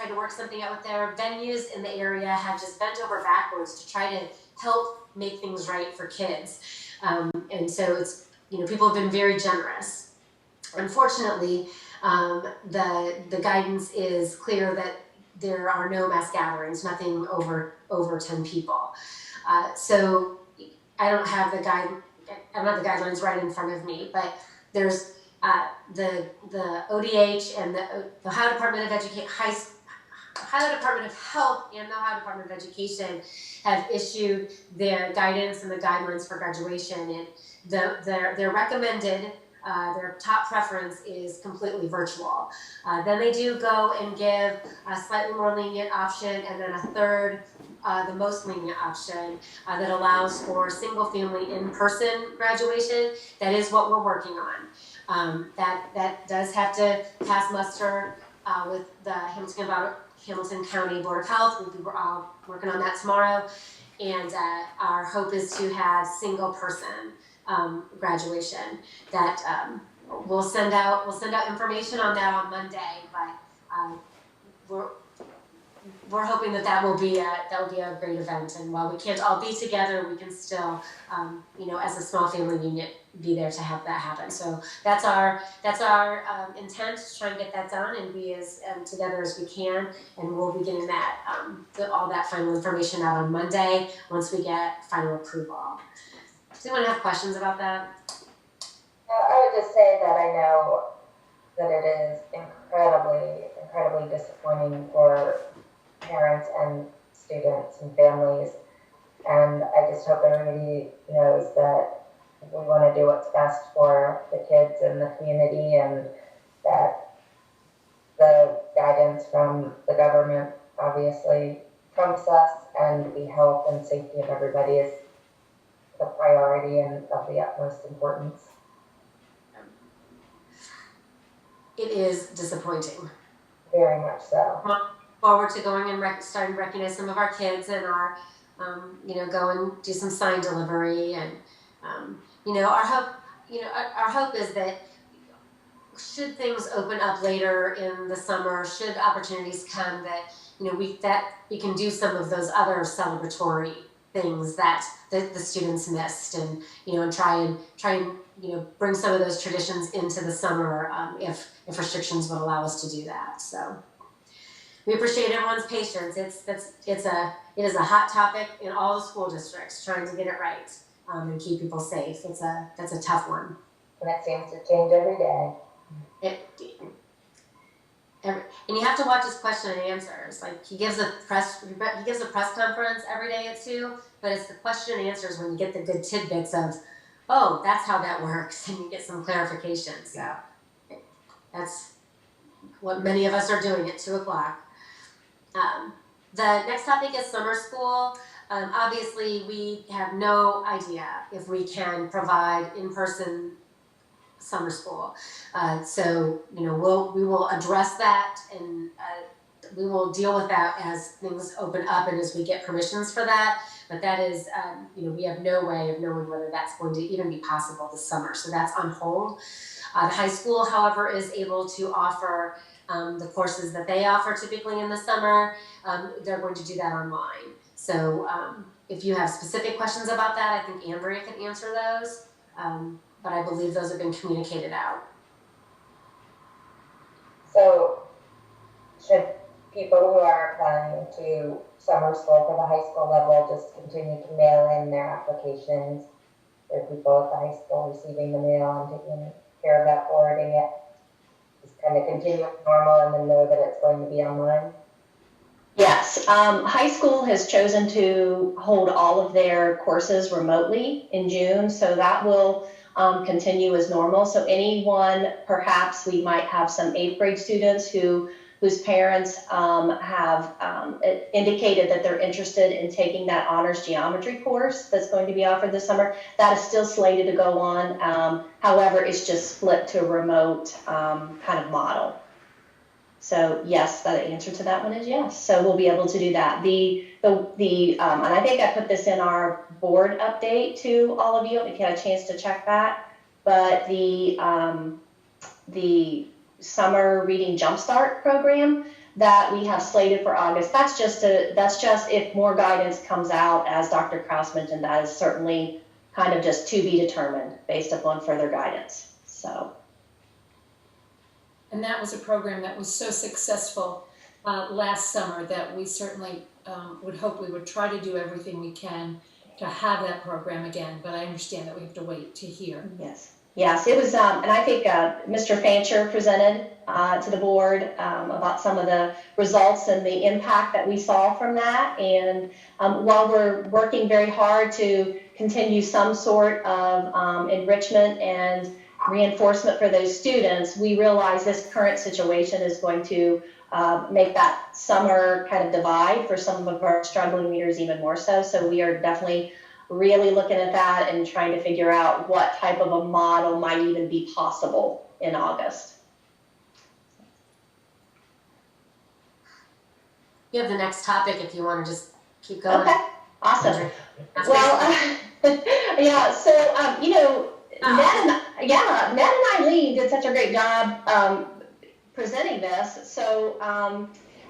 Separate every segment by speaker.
Speaker 1: tried to work something out with their venues in the area, have just bent over backwards to try to help make things right for kids. And so it's, people have been very generous. Unfortunately, the guidance is clear that there are no mass gatherings, nothing over 10 people. So I don't have the guidelines right in front of me, but there's the ODH and the Ohio Department of Education, Ohio Department of Health and the Ohio Department of Education have issued their guidance and the guidelines for graduation, and their recommended, their top preference is completely virtual. Then they do go and give a slightly more lenient option, and then a third, the most lenient option that allows for single-family in-person graduation. That is what we're working on. That does have to pass muster with the Hamilton County Board of Health. We'll be working on that tomorrow, and our hope is to have single-person graduation. That we'll send out information on that on Monday, but we're hoping that will be a great event. And while we can't all be together, we can still, as a small family unit, be there to have that happen. So that's our intent, to try and get that done and be as together as we can. And we'll be getting that all that final information out on Monday once we get final approval. Does anyone have questions about that?
Speaker 2: I would just say that I know that it is incredibly disappointing for parents and students and families, and I just hope everybody knows that we want to do what's best for the kids and the community, and that the guidance from the government obviously trumps us, and the health and safety of everybody is the priority and of the utmost importance.
Speaker 1: It is disappointing.
Speaker 2: Very much so.
Speaker 1: Forward to going and starting to recognize some of our kids, and our, go and do some sign delivery, and our hope is that should things open up later in the summer, should opportunities come, that we can do some of those other celebratory things that the students missed, and and try and bring some of those traditions into the summer if restrictions would allow us to do that. So we appreciate everyone's patience. It is a hot topic in all the school districts, trying to get it right and keep people safe. That's a tough one.
Speaker 2: And it seems to change every day.
Speaker 1: And you have to watch his question and answers. Like he gives a press conference every day at 2, but it's the question and answers when you get the good tidbits of, oh, that's how that works, and you get some clarification. So that's what many of us are doing at 2:00. The next topic is summer school. Obviously, we have no idea if we can provide in-person summer school. So we will address that, and we will deal with that as things open up and as we get permissions for that. But that is, we have no way of knowing whether that's going to even be possible this summer. So that's on hold. The high school, however, is able to offer the courses that they offer typically in the summer. They're going to do that online. So if you have specific questions about that, I think Andrea could answer those. But I believe those have been communicated out.
Speaker 2: So should people who are applying to summer school for the high school level just continue to mail in their applications? There are people at the high school receiving the mail and taking care of that, forwarding it, just kind of continue as normal and then know that it's going to be online?
Speaker 3: Yes, high school has chosen to hold all of their courses remotely in June, so that will continue as normal. So anyone, perhaps we might have some 8th grade students whose parents have indicated that they're interested in taking that honors geometry course that's going to be offered this summer. That is still slated to go on. However, it's just split to a remote kind of model. So yes, the answer to that one is yes. So we'll be able to do that. And I think I put this in our board update to all of you if you had a chance to check that. But the summer reading Jumpstart program, that we have slated for August. That's just if more guidance comes out, as Dr. Kraus mentioned. That is certainly kind of just to be determined based upon further guidance. So.
Speaker 4: And that was a program that was so successful last summer that we certainly would hope we would try to do everything we can to have that program again. But I understand that we have to wait to hear.
Speaker 3: Yes, it was, and I think Mr. Fancher presented to the board about some of the results and the impact that we saw from that. And while we're working very hard to continue some sort of enrichment and reinforcement for those students, we realize this current situation is going to make that summer kind of divide for some of our struggling leaders even more so. So we are definitely really looking at that and trying to figure out what type of a model might even be possible in August.
Speaker 1: You have the next topic if you want to just keep going.
Speaker 3: Okay, awesome. Well, yeah, so, you know, Ned and Eileen did such a great job presenting this. So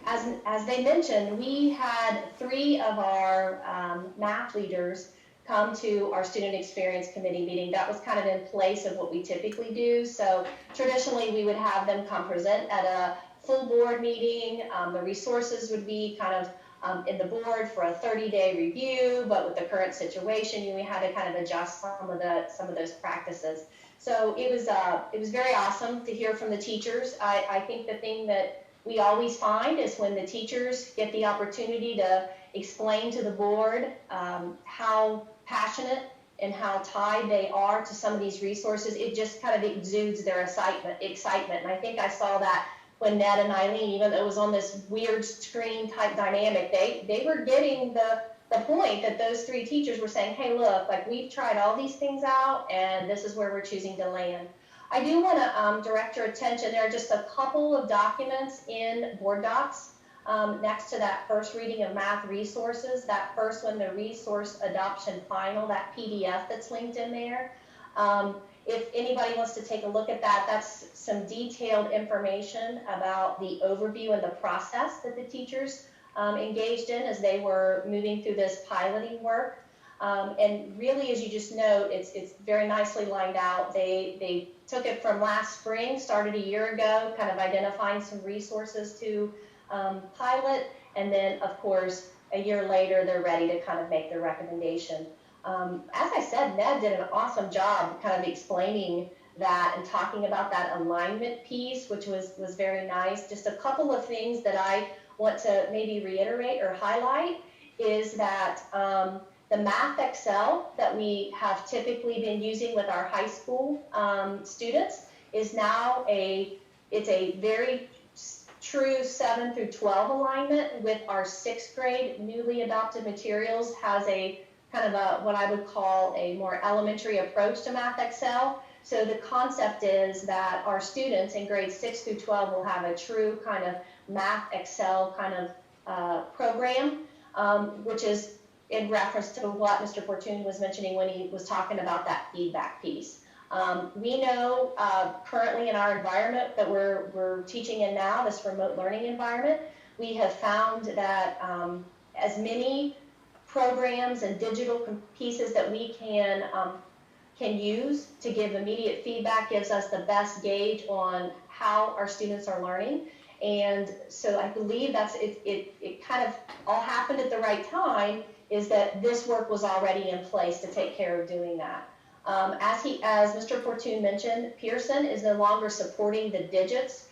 Speaker 3: as they mentioned, we had 3 of our math leaders come to our student experience committee meeting. That was kind of in place of what we typically do. So traditionally we would have them come present at a full board meeting. The resources would be kind of in the board for a 30-day review, but with the current situation, we had to kind of adjust some of those practices. So it was very awesome to hear from the teachers. I think the thing that we always find is when the teachers get the opportunity to explain to the board how passionate and how tied they are to some of these resources, it just kind of exudes their excitement. And I think I saw that when Ned and Eileen, even though it was on this weird screen type dynamic, they were getting the point that those 3 teachers were saying, hey, look, like we've tried all these things out and this is where we're choosing to land. I do want to direct your attention. There are just a couple of documents in board docs next to that first reading of math resources. That first one, the resource adoption final, that PDF that's linked in there. If anybody wants to take a look at that, that's some detailed information about the overview and the process that the teachers engaged in as they were moving through this piloting work. And really, as you just note, it's very nicely lined out. They took it from last spring, started a year ago, kind of identifying some resources to pilot, and then, of course, a year later, they're ready to kind of make their recommendation. As I said, Ned did an awesome job kind of explaining that and talking about that alignment piece, which was very nice. Just a couple of things that I want to maybe reiterate or highlight is that the Math Excel that we have typically been using with our high school students is now it's a very true 7 through 12 alignment with our 6th grade newly adopted materials. Has a kind of a what I would call a more elementary approach to Math Excel. So the concept is that our students in grades 6 through 12 will have a true kind of Math Excel kind of program, which is in reference to what Mr. Fortune was mentioning when he was talking about that feedback piece. We know currently in our environment that we're teaching in now, this remote learning environment, we have found that as many programs and digital pieces that we can use to give immediate feedback gives us the best gauge on how our students are learning. And so I believe that's it kind of all happened at the right time, is that this work was already in place to take care of doing that. As Mr. Fortune mentioned, Pearson is no longer supporting the Digits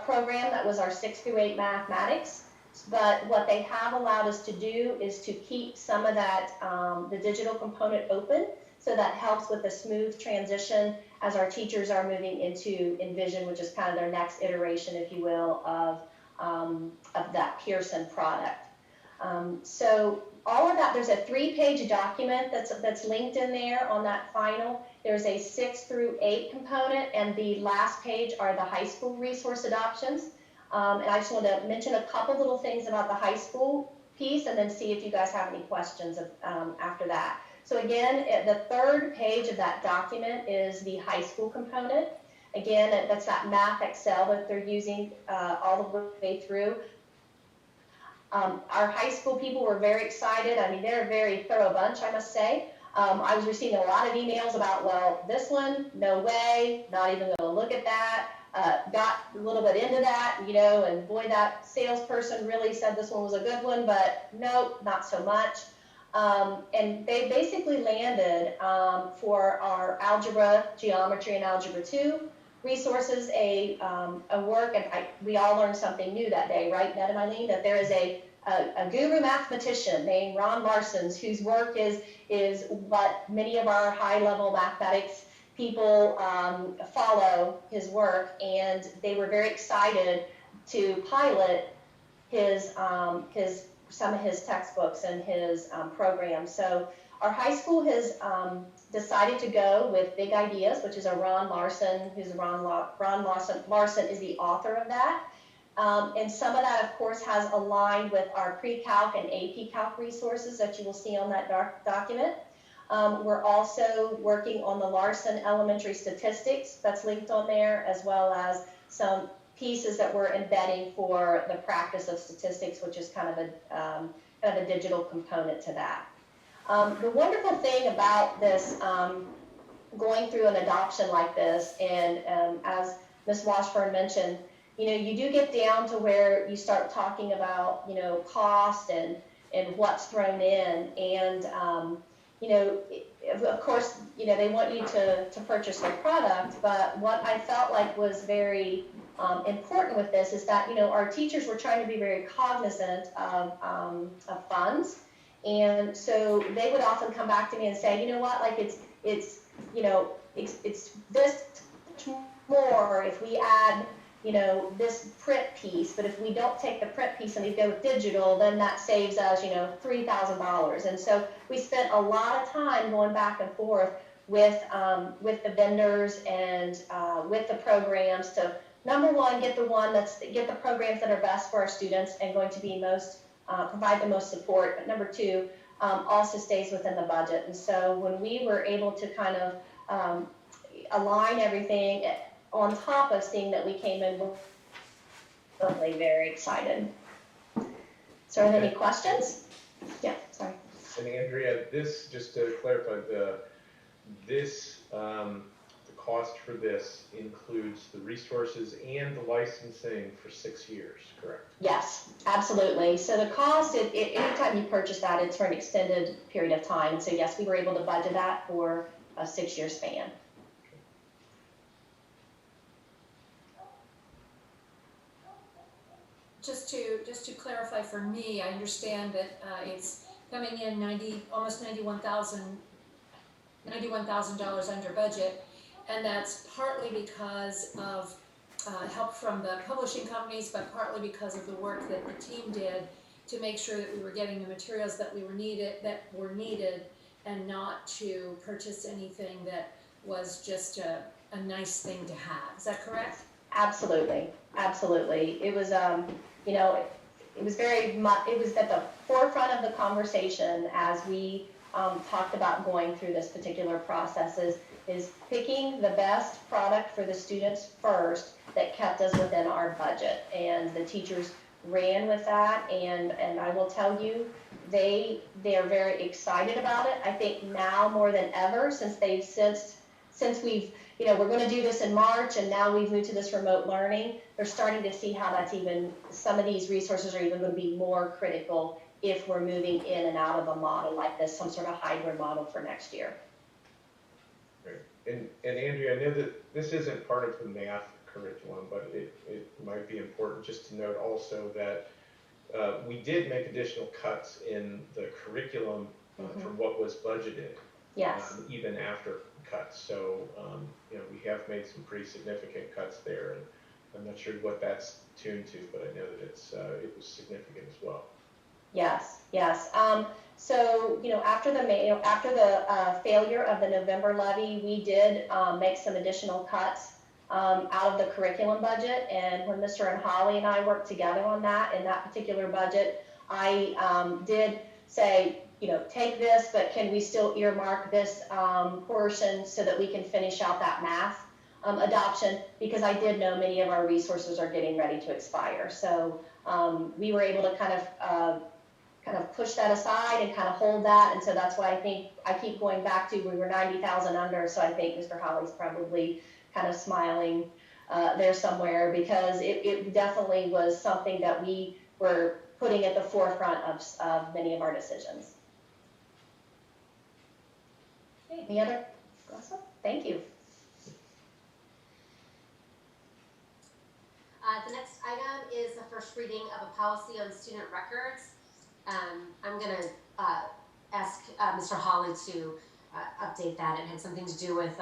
Speaker 3: program. That was our 6 through 8 mathematics. But what they have allowed us to do is to keep some of that, the digital component open, so that helps with a smooth transition as our teachers are moving into Envision, which is kind of their next iteration, if you will, of that Pearson product. So all of that, there's a 3-page document that's linked in there on that final. There's a 6 through 8 component, and the last page are the high school resource adoptions. And I just want to mention a couple little things about the high school piece and then see if you guys have any questions after that. So again, the 3rd page of that document is the high school component. Again, that's that Math Excel that they're using all the way through. Our high school people were very excited. I mean, they're a very thorough bunch, I must say. I was receiving a lot of emails about, well, this one, no way, not even going to look at that. Got a little bit into that, and boy, that salesperson really said this one was a good one, but nope, not so much. And they basically landed for our algebra, geometry, and algebra 2 resources a work, and we all learned something new that day, right, Ned and Eileen, that there is a guru mathematician named Ron Larson's, whose work is what many of our high-level mathematics people follow his work, and they were very excited to pilot some of his textbooks and his programs. So our high school has decided to go with Big Ideas, which is a Ron Larson, Ron Larson is the author of that. And some of that, of course, has aligned with our pre-calc and AP calc resources that you will see on that document. We're also working on the Larson Elementary Statistics that's linked on there, as well as some pieces that we're embedding for the practice of statistics, which is kind of a digital component to that. The wonderful thing about this, going through an adoption like this, and as Ms. Washburn mentioned, you do get down to where you start talking about, cost and what's thrown in, and of course, they want you to purchase their product, but what I felt like was very important with this is that, our teachers were trying to be very cognizant of funds, and so they would often come back to me and say, like it's this more if we add this print piece, but if we don't take the print piece and we go with digital, then that saves us, $3,000. And so we spent a lot of time going back and forth with the vendors and with the programs to, number one, get the programs that are best for our students and going to be provide the most support. But number two, also stays within the budget. And so when we were able to kind of align everything, on top of seeing that we came in, we're really very excited. So are there any questions? Yeah, sorry.
Speaker 5: And Andrea, this, just to clarify, the cost for this includes the resources and the licensing for 6 years, correct?
Speaker 3: Yes, absolutely. So the cost, anytime you purchase that, it's for an extended period of time. So yes, we were able to budget that for a 6-year span.
Speaker 4: Just to clarify for me, I understand that it's coming in almost $91,000 under budget, and that's partly because of help from the publishing companies, but partly because of the work that the team did to make sure that we were getting the materials that were needed, and not to purchase anything that was just a nice thing to have. Is that correct?
Speaker 3: Absolutely. It was, it was very much, it was at the forefront of the conversation as we talked about going through this particular process is picking the best product for the students first that kept us within our budget. And the teachers ran with that, and I will tell you, they are very excited about it. I think now more than ever, since we've, we're going to do this in March, and now we've moved to this remote learning, they're starting to see how some of these resources are even going to be more critical if we're moving in and out of a model like this, some sort of hybrid model for next year.
Speaker 5: Great. And Andrea, I know that this isn't part of the math curriculum, but it might be important just to note also that we did make additional cuts in the curriculum from what was budgeted.
Speaker 3: Yes.
Speaker 5: Even after cuts. So, we have made some pretty significant cuts there, and I'm not sure what that's tuned to, but I know that it was significant as well.
Speaker 3: Yes. So, after the failure of the November levy, we did make some additional cuts out of the curriculum budget. And when Mr. and Holly and I worked together on that, in that particular budget, I did say, take this, but can we still earmark this portion so that we can finish out that math adoption? Because I did know many of our resources are getting ready to expire. So we were able to kind of push that aside and kind of hold that. And so that's why I think I keep going back to, we were 90,000 under. So I think Mr. Holly's probably kind of smiling there somewhere, because it definitely was something that we were putting at the forefront of many of our decisions. Any other? Awesome. Thank you.
Speaker 1: The next item is the first reading of a policy on student records. I'm going to ask Mr. Hawley to update that. It had something to do with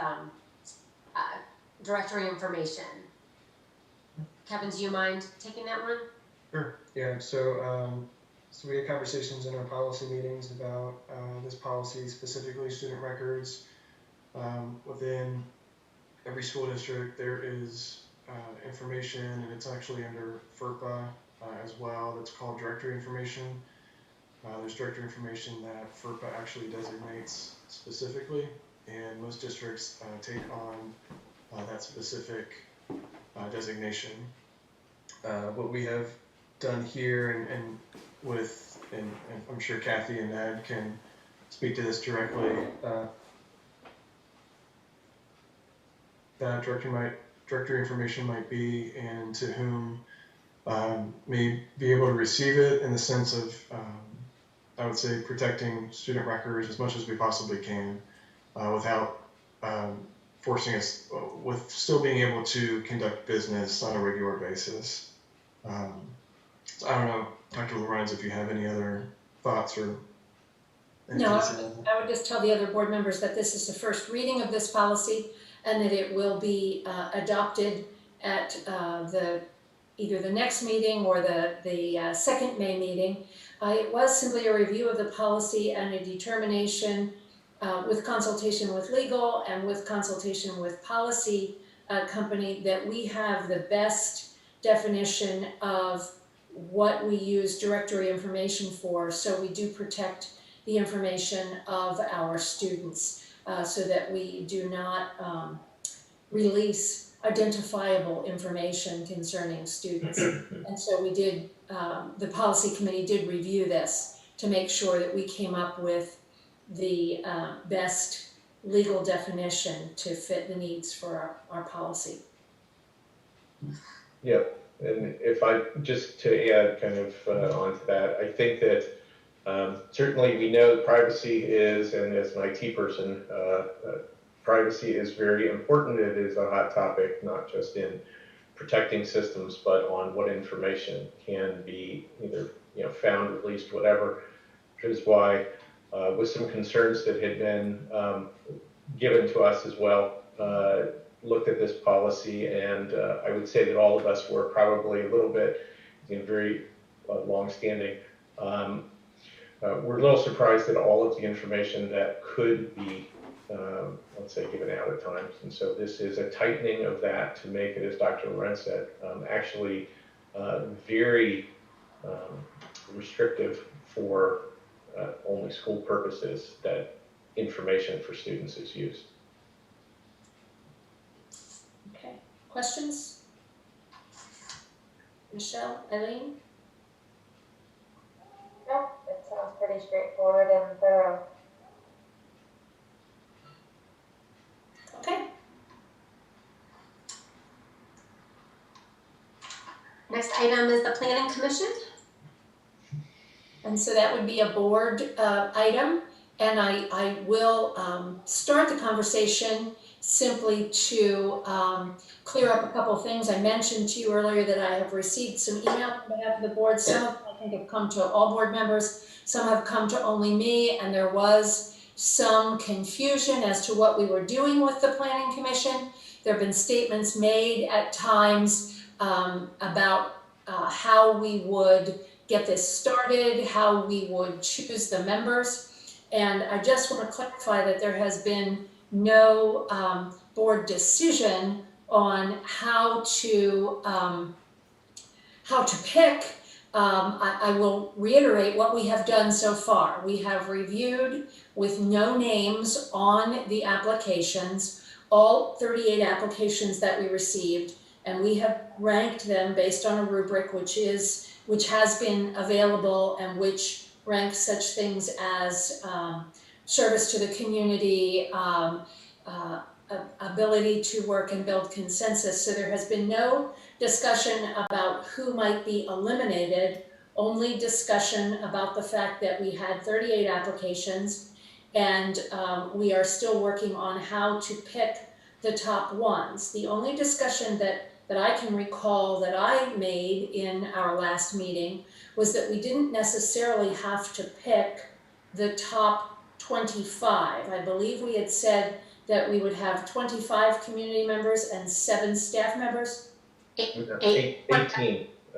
Speaker 1: directory information. Kevin, do you mind taking that one?
Speaker 6: Sure. Yeah. So we had conversations in our policy meetings about this policy, specifically student records. Within every school district, there is information, and it's actually under FERPA as well. That's called directory information. There's directory information that FERPA actually designates specifically, and most districts take on that specific designation. What we have done here, and I'm sure Kathy and Ed can speak to this directly, that directory information might be, and to whom may be able to receive it, in the sense of, I would say, protecting student records as much as we possibly can, without forcing us, with still being able to conduct business on a regular basis. So I don't know, Dr. Lorenz, if you have any other thoughts or anything
Speaker 4: No,
Speaker 6: to say.
Speaker 4: I would just tell the other board members that this is the first reading of this policy, and that it will be adopted at either the next meeting or the second May meeting. It was simply a review of the policy and a determination with consultation with legal and with consultation with policy company that we have the best definition of what we use directory information for, so we do protect the information of our students, so that we do not release identifiable information concerning students. And so we did, the policy committee did review this to make sure that we came up with the best legal definition to fit the needs for our policy.
Speaker 5: Yeah, and if I, just to add kind of onto that, I think that certainly we know privacy is, and as an IT person, privacy is very important. It is a hot topic, not just in protecting systems, but on what information can be either found, released, whatever, which is why with some concerns that had been given to us as well, looked at this policy, and I would say that all of us were probably a little bit very long-standing. We're a little surprised at all of the information that could be, let's say, given out at times. And so this is a tightening of that to make it, as Dr. Lorenz said, actually very restrictive for only school purposes that information for students is used.
Speaker 4: Okay, questions? Michelle, Eileen?
Speaker 2: No, it sounds pretty straightforward and thorough.
Speaker 4: Okay.
Speaker 1: Next item is the Planning Commission.
Speaker 4: And so that would be a board item, and I will start the conversation simply to clear up a couple of things. I mentioned to you earlier that I have received some email on behalf of the board. Some of them I think have come to all board members, some have come to only me, and there was some confusion as to what we were doing with the Planning Commission. There have been statements made at times about how we would get this started, how we would choose the members. And I just want to clarify that there has been no board decision on how to pick. I will reiterate what we have done so far. We have reviewed with no names on the applications, all 38 applications that we received, and we have ranked them based on a rubric which which has been available and which ranks such things as service to the community, ability to work and build consensus. So there has been no discussion about who might be eliminated, only discussion about the fact that we had 38 applications, and we are still working on how to pick the top ones. The only discussion that I can recall that I made in our last meeting was that we didn't necessarily have to pick the top 25. I believe we had said that we would have 25 community members and 7 staff members.
Speaker 5: 18, I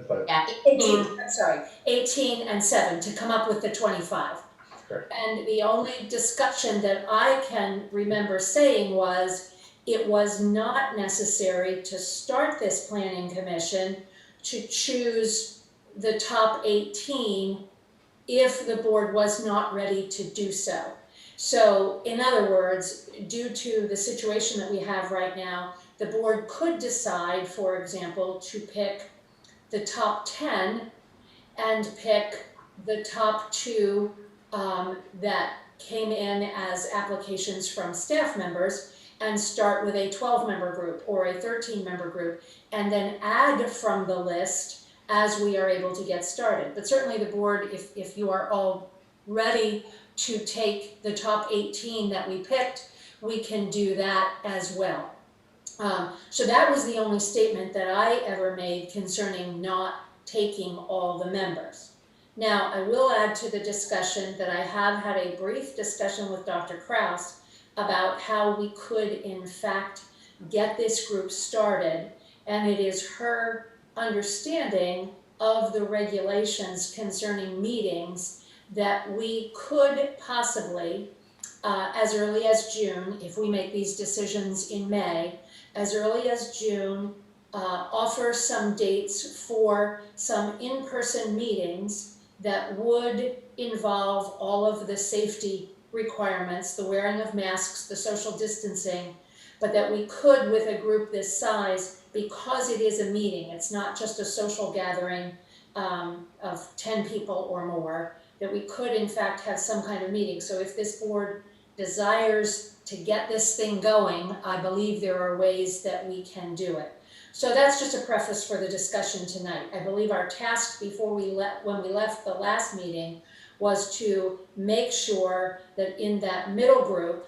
Speaker 5: thought.
Speaker 1: Yeah,
Speaker 4: 18, I'm sorry, 18 and 7 to come up with the 25.
Speaker 5: Correct.
Speaker 4: And the only discussion that I can remember saying was it was not necessary to start this planning commission to choose the top 18 if the board was not ready to do so. So in other words, due to the situation that we have right now, the board could decide, for example, to pick the top 10 and pick the top 2 that came in as applications from staff members, and start with a 12-member group or a 13-member group, and then add from the list as we are able to get started. But certainly the board, if you are all ready to take the top 18 that we picked, we can do that as well. So that was the only statement that I ever made concerning not taking all the members. Now, I will add to the discussion that I have had a brief discussion with Dr. Krause about how we could, in fact, get this group started. And it is her understanding of the regulations concerning meetings that we could possibly, as early as June, if we make these decisions in May, as early as June, offer some dates for some in-person meetings that would involve all of the safety requirements, the wearing of masks, the social distancing, but that we could, with a group this size, because it is a meeting, it's not just a social gathering of 10 people or more, that we could in fact have some kind of meeting. So if this board desires to get this thing going, I believe there are ways that we can do it. So that's just a preface for the discussion tonight. I believe our task before when we left the last meeting was to make sure that in that middle group,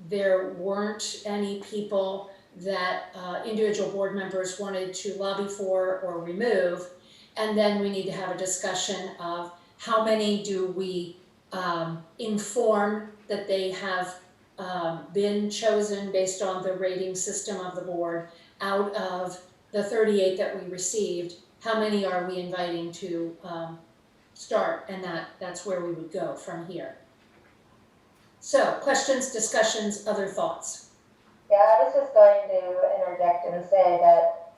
Speaker 4: there weren't any people that individual board members wanted to lobby for or remove. And then we need to have a discussion of how many do we inform that they have been chosen based on the rating system of the board. Out of the 38 that we received, how many are we inviting to start? And that's where we would go from here. So questions, discussions, other thoughts?
Speaker 2: Yeah, I was just going to interject and say that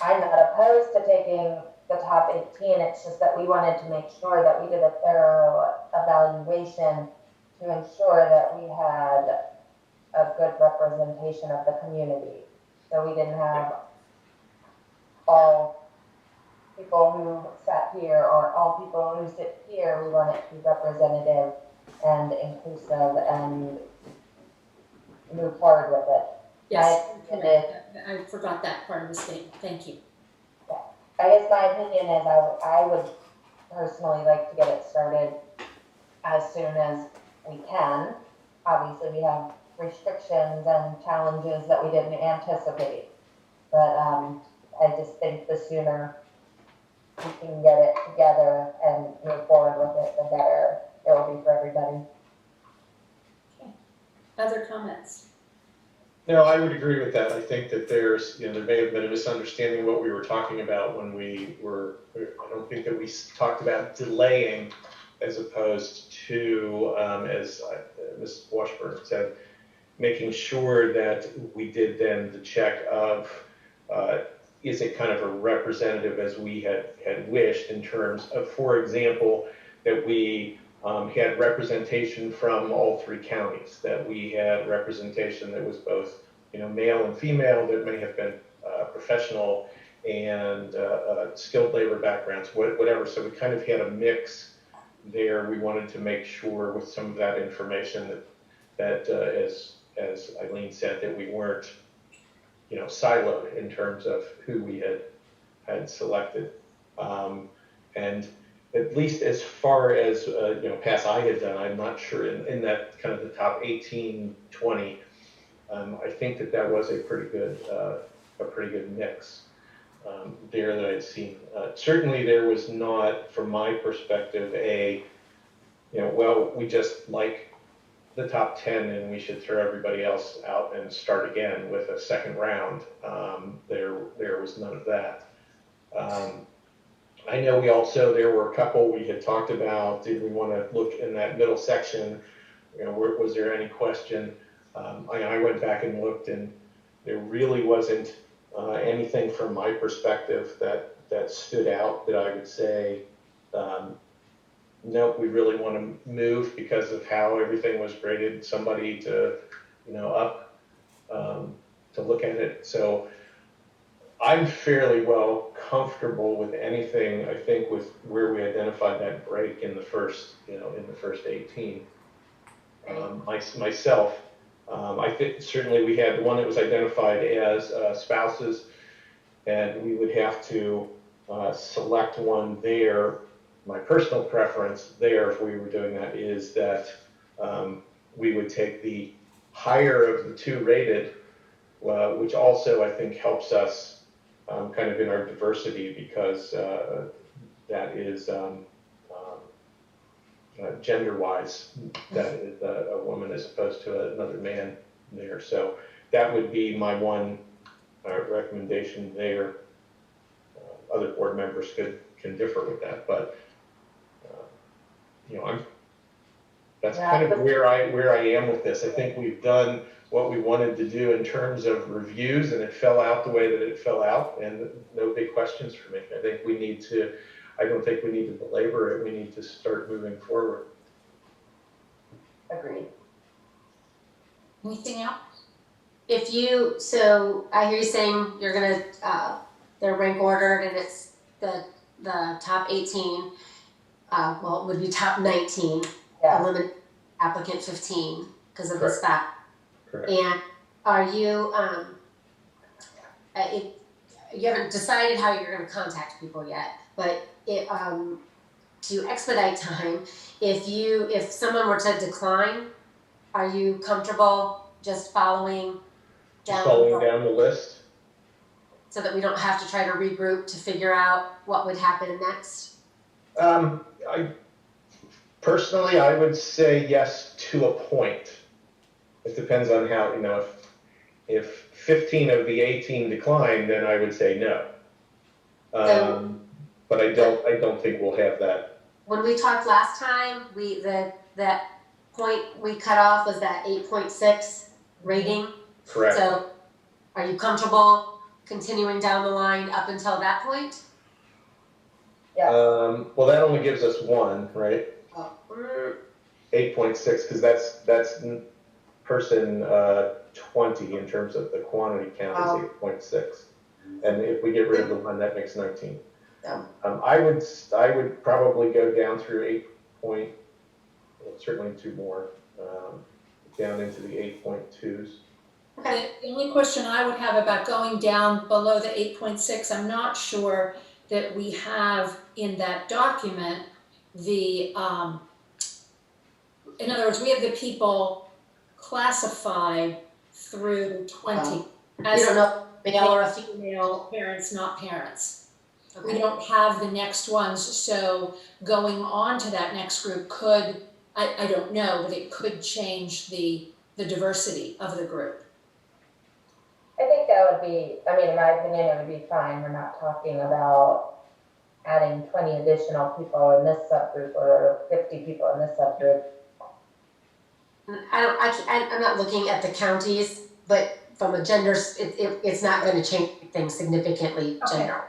Speaker 2: I'm not opposed to taking the top 18. It's just that we wanted to make sure that we did a thorough evaluation to ensure that we had a good representation of the community. So we didn't have all people who sat here or all people who sit here. We want it to be representative and inclusive and move forward with it.
Speaker 4: Yes, I forgot that part of the statement. Thank you.
Speaker 2: I guess my opinion is I would personally like to get it started as soon as we can. Obviously, we have restrictions and challenges that we didn't anticipate. But I just think the sooner we can get it together and move forward with it, the better it will be for everybody.
Speaker 4: Okay. Other comments?
Speaker 5: No, I would agree with that. I think that there may have been a misunderstanding of what we were talking about when I don't think that we talked about delaying as opposed to, as Ms. Washburn said, making sure that we did then the check of, is it kind of a representative as we had wished in terms of, for example, that we had representation from all 3 counties, that we had representation that was both, male and female, that may have been professional and skilled labor backgrounds, whatever. So we kind of had a mix there. We wanted to make sure with some of that information that as Eileen said, that we weren't, siloed in terms of who we had selected. And at least as far as, past I had done, I'm not sure in that kind of the top 18, 20, I think that was a pretty good mix there that I'd seen. Certainly there was not, from my perspective, we just like the top 10 and we should throw everybody else out and start again with a second round. There was none of that. I know there were a couple we had talked about. Did we want to look in that middle section? Was there any question? I went back and looked, and there really wasn't anything from my perspective that stood out that I would say, nope, we really want to move because of how everything was graded. Somebody to, up to look at it. So I'm fairly well comfortable with anything. I think with where we identified that break in the first 18. Myself, I think certainly we had one that was identified as spouses, and we would have to select one there. My personal preference there, if we were doing that, is that we would take the higher of the two rated, which also I think helps us kind of in our diversity, because that is gender-wise, that is a woman as opposed to another man there. So that would be my one recommendation there. Other board members can differ with that, but that's kind of where I am with this. I think we've done what we wanted to do in terms of reviews, and it fell out the way that it fell out, and no big questions for me. I don't think we need to belabor it. We need to start moving forward.
Speaker 2: Agreed.
Speaker 4: Anything else?
Speaker 1: So I hear you saying you're gonna, they're rank ordered, and it's the top 18, it would be top 19,
Speaker 2: Yeah.
Speaker 1: eliminate applicant 15 because of the
Speaker 5: Correct.
Speaker 1: spot.
Speaker 5: Correct.
Speaker 1: And are you, you haven't decided how you're going to contact people yet, but to expedite time, if someone were to decline, are you comfortable just following down
Speaker 5: the list?
Speaker 1: so that we don't have to try to regroup to figure out what would happen next?
Speaker 5: Personally, I would say yes to a point. It depends on how, if 15 of the 18 decline, then I would say no. But I don't think we'll have that.
Speaker 1: When we talked last time, that point we cut off was that 8.6 rating.
Speaker 5: Correct.
Speaker 1: So are you comfortable continuing down the line up until that point?
Speaker 2: Yeah.
Speaker 5: Well, that only gives us one, right? 8.6, because that's person 20 in terms of the quantity count is 8.6, and if we get rid of the one, that makes 19.
Speaker 1: Yeah.
Speaker 5: I would probably go down through certainly two more, down into the 8.2s.
Speaker 1: Okay.
Speaker 4: The only question I would have about going down below the 8.6, I'm not sure that we have in that document in other words, we have the people classified through 20.
Speaker 1: You don't know male or a female.
Speaker 4: female parents, not parents. We
Speaker 1: Okay.
Speaker 4: don't have the next ones, so going on to that next group could, I don't know, but it could change the diversity of the group.
Speaker 2: I think that would be, in my opinion, it would be fine. We're not talking about adding 20 additional people in this subgroup or 50 people in this subgroup.
Speaker 1: I'm not looking at the counties, but from a gender, it's not going to change things significantly.
Speaker 2: Okay.
Speaker 1: Gender.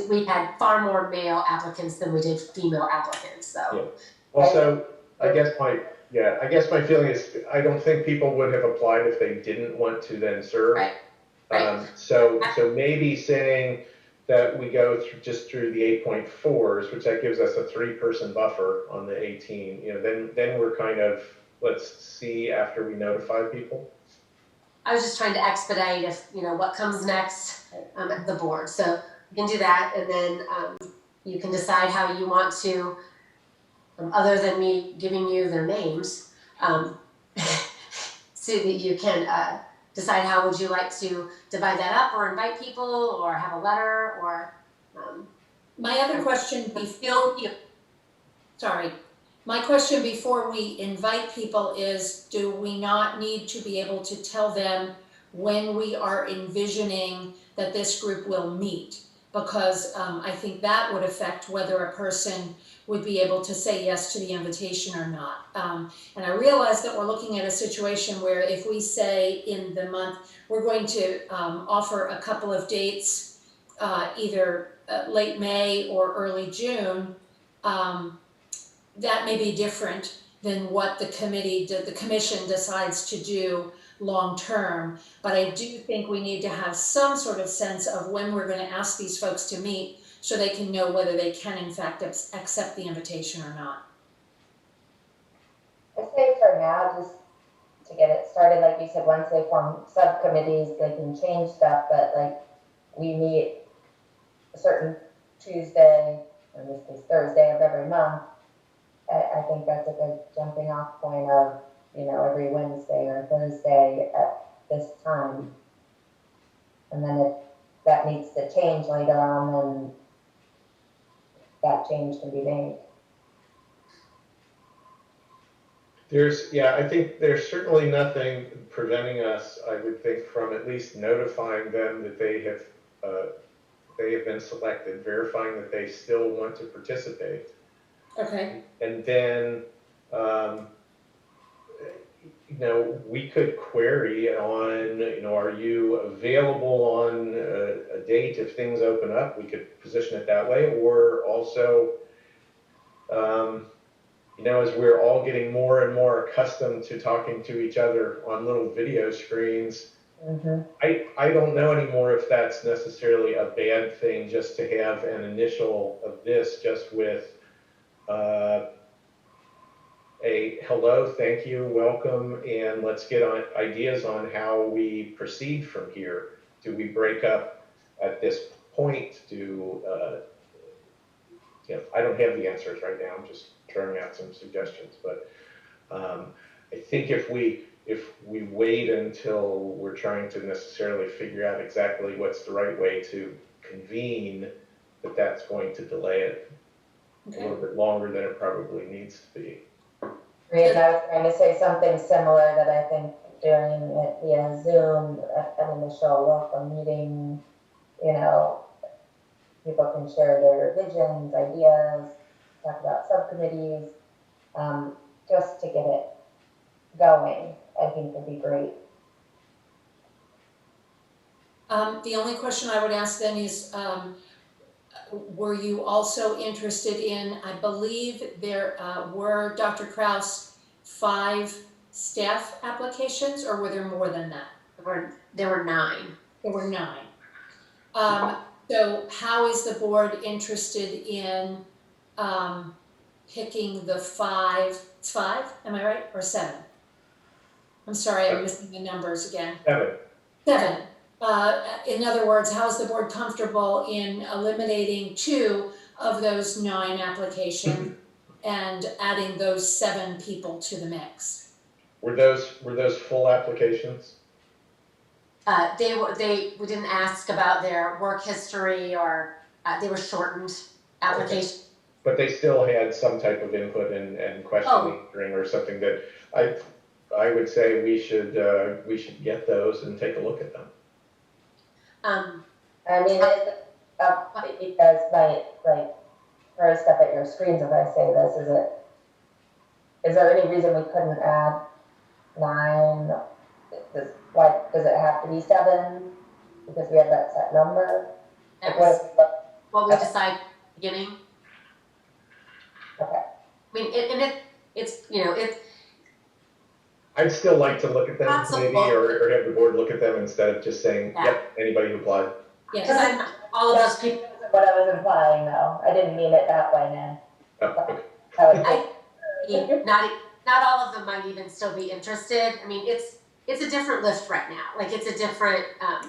Speaker 1: We had far more male applicants than we did female applicants. So.
Speaker 5: Yeah. Also, I guess my feeling is I don't think people would have applied if they didn't want to then serve.
Speaker 1: Right. Right.
Speaker 5: So maybe saying, that we go through just through the 8.4s, which that gives us a 3-person buffer on the 18. Then we're kind of, let's see after we notify people.
Speaker 1: I was just trying to expedite if, what comes next at the board. So you can do that, and then you can decide how you want to, other than me giving you their names, so that you can decide how would you like to divide that up, or invite people, or have a letter, or
Speaker 4: My other question my question before we invite people is, do we not need to be able to tell them when we are envisioning that this group will meet? Because I think that would affect whether a person would be able to say yes to the invitation or not. And I realize that we're looking at a situation where if we say in the month, we're going to offer a couple of dates, either late May or early June, that may be different than what the commission decides to do long-term. But I do think we need to have some sort of sense of when we're going to ask these folks to meet, so they can know whether they can in fact accept the invitation or not.
Speaker 2: I say for now, just to get it started, like you said, once they form subcommittees, they can change stuff, but like we meet a certain Tuesday, or in this case Thursday of every month. I think that's a good jumping off point of, every Wednesday or Thursday at this time. And then if that needs to change later on, then that change can be made.
Speaker 5: I think there's certainly nothing preventing us, I would think, from at least notifying them that they have been selected, verifying that they still want to participate.
Speaker 4: Okay.
Speaker 5: And then, we could query on, are you available on a date if things open up? We could position it that way, or also, as we're all getting more and more accustomed to talking to each other on little video screens, I don't know anymore if that's necessarily a bad thing, just to have an initial of this just with a hello, thank you, welcome, and let's get on ideas on how we proceed from here. Do we break up at this point? I don't have the answers right now. I'm just throwing out some suggestions, but I think if we wait until we're trying to necessarily figure out exactly what's the right way to convene, that's going to delay it a little bit longer than it probably needs to be.
Speaker 2: And I was trying to say something similar, that I think doing it via Zoom, an initial welcome meeting, people can share their visions, ideas, talk about subcommittees, just to get it going, I think would be great.
Speaker 4: The only question I would ask then is, were you also interested in, I believe there were, Dr. Krause, 5 staff applications, or were there more than that?
Speaker 1: There were 9.
Speaker 4: There were 9. So how is the board interested in picking the 5? It's 5, am I right? Or 7? I'm sorry, I'm missing the numbers again. 7. In other words, how is the board comfortable in eliminating 2 of those 9 applications and adding those 7 people to the mix?
Speaker 5: Were those full applications?
Speaker 1: We didn't ask about their work history, or they were shortened applications.
Speaker 5: But they still had some type of input and question answering or something that I would say we should get those and take a look at them.
Speaker 2: I mean, it's up because my throw stuff at your screens as I say this. Is there any reason we couldn't add 9? Does it have to be 7? Because we have that set number?
Speaker 1: That was what we decided at the beginning.
Speaker 2: Okay.
Speaker 1: I mean, it's
Speaker 5: I'd still like to look at them
Speaker 1: Possible.
Speaker 5: maybe, or have the board look at them instead of just saying, yep, anybody who applied.
Speaker 4: Yes.
Speaker 1: Because all of those people.
Speaker 2: That's what I was implying, though. I didn't mean it that way, Nan.
Speaker 5: Okay.
Speaker 1: Not all of them might even still be interested. I mean, it's a different lift right now. Like it's a different, I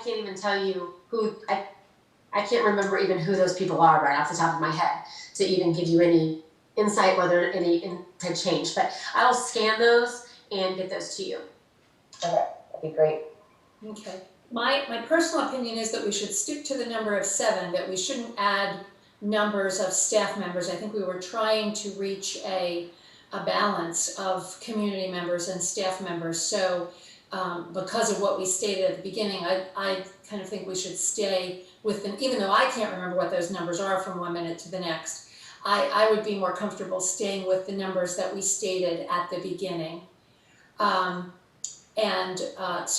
Speaker 1: can't even tell you who, I can't remember even who those people are right off the top of my head to even give you any insight whether any had changed. But I'll scan those and get those to you.
Speaker 2: Okay, that'd be great.
Speaker 4: Okay. My personal opinion is that we should stick to the number of 7, that we shouldn't add numbers of staff members. I think we were trying to reach a balance of community members and staff members. So because of what we stated at the beginning, I kind of think we should stay with them, even though I can't remember what those numbers are from one minute to the next. I would be more comfortable staying with the numbers that we stated at the beginning. So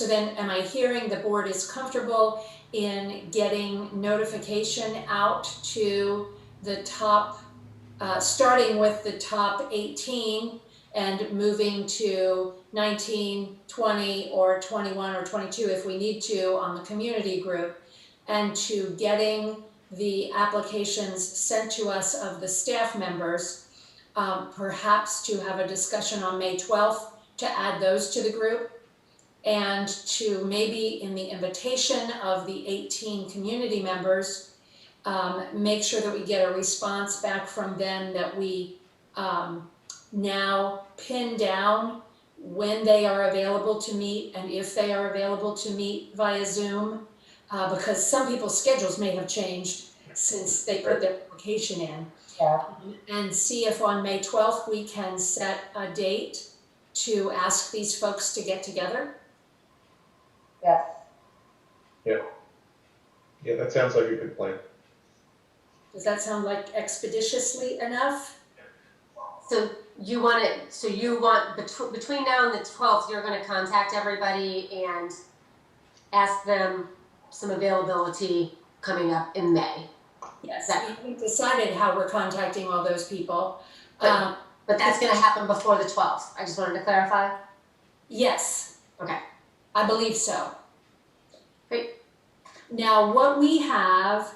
Speaker 4: then am I hearing the board is comfortable in getting notification out to the top, starting with the top 18 and moving to 19, 20, or 21 or 22 if we need to on the community group, and to getting the applications sent to us of the staff members, perhaps to have a discussion on May 12th to add those to the group, and to maybe in the invitation of the 18 community members, make sure that we get a response back from them that we now pin down when they are available to meet and if they are available to meet via Zoom, because some people's schedules may have changed since they put their application in.
Speaker 2: Yeah.
Speaker 4: And see if on May 12th we can set a date to ask these folks to get together.
Speaker 2: Yes.
Speaker 5: Yeah, that sounds like a good plan.
Speaker 4: Does that sound like expeditiously enough?
Speaker 1: So you want between now and the 12th, you're going to contact everybody and ask them some availability coming up in May.
Speaker 4: Yes, we decided how we're contacting all those people.
Speaker 1: But that's going to happen before the 12th. I just wanted to clarify.
Speaker 4: Yes.
Speaker 1: Okay.
Speaker 4: I believe so.
Speaker 1: Great.
Speaker 4: Now, what we have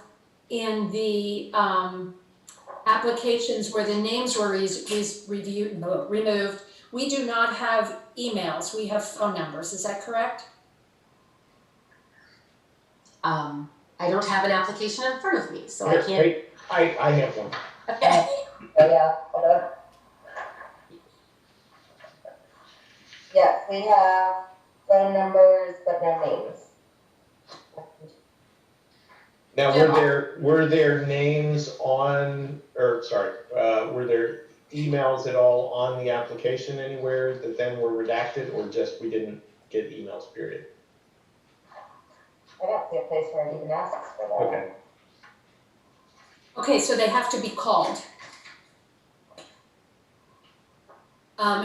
Speaker 4: in the applications where the names were removed, we do not have emails. We have phone numbers. Is that correct?
Speaker 1: I don't have an application in front of me, so I can't.
Speaker 5: Wait, I have one.
Speaker 1: Okay.
Speaker 2: Oh, yeah, hold on. Yes, we have phone numbers, but no names.
Speaker 5: Now, were there names on, or sorry, were there emails at all on the application anywhere that then were redacted, or just we didn't get emails, period?
Speaker 2: I don't see a place where it even asks for that.
Speaker 5: Okay.
Speaker 4: Okay, so they have to be called.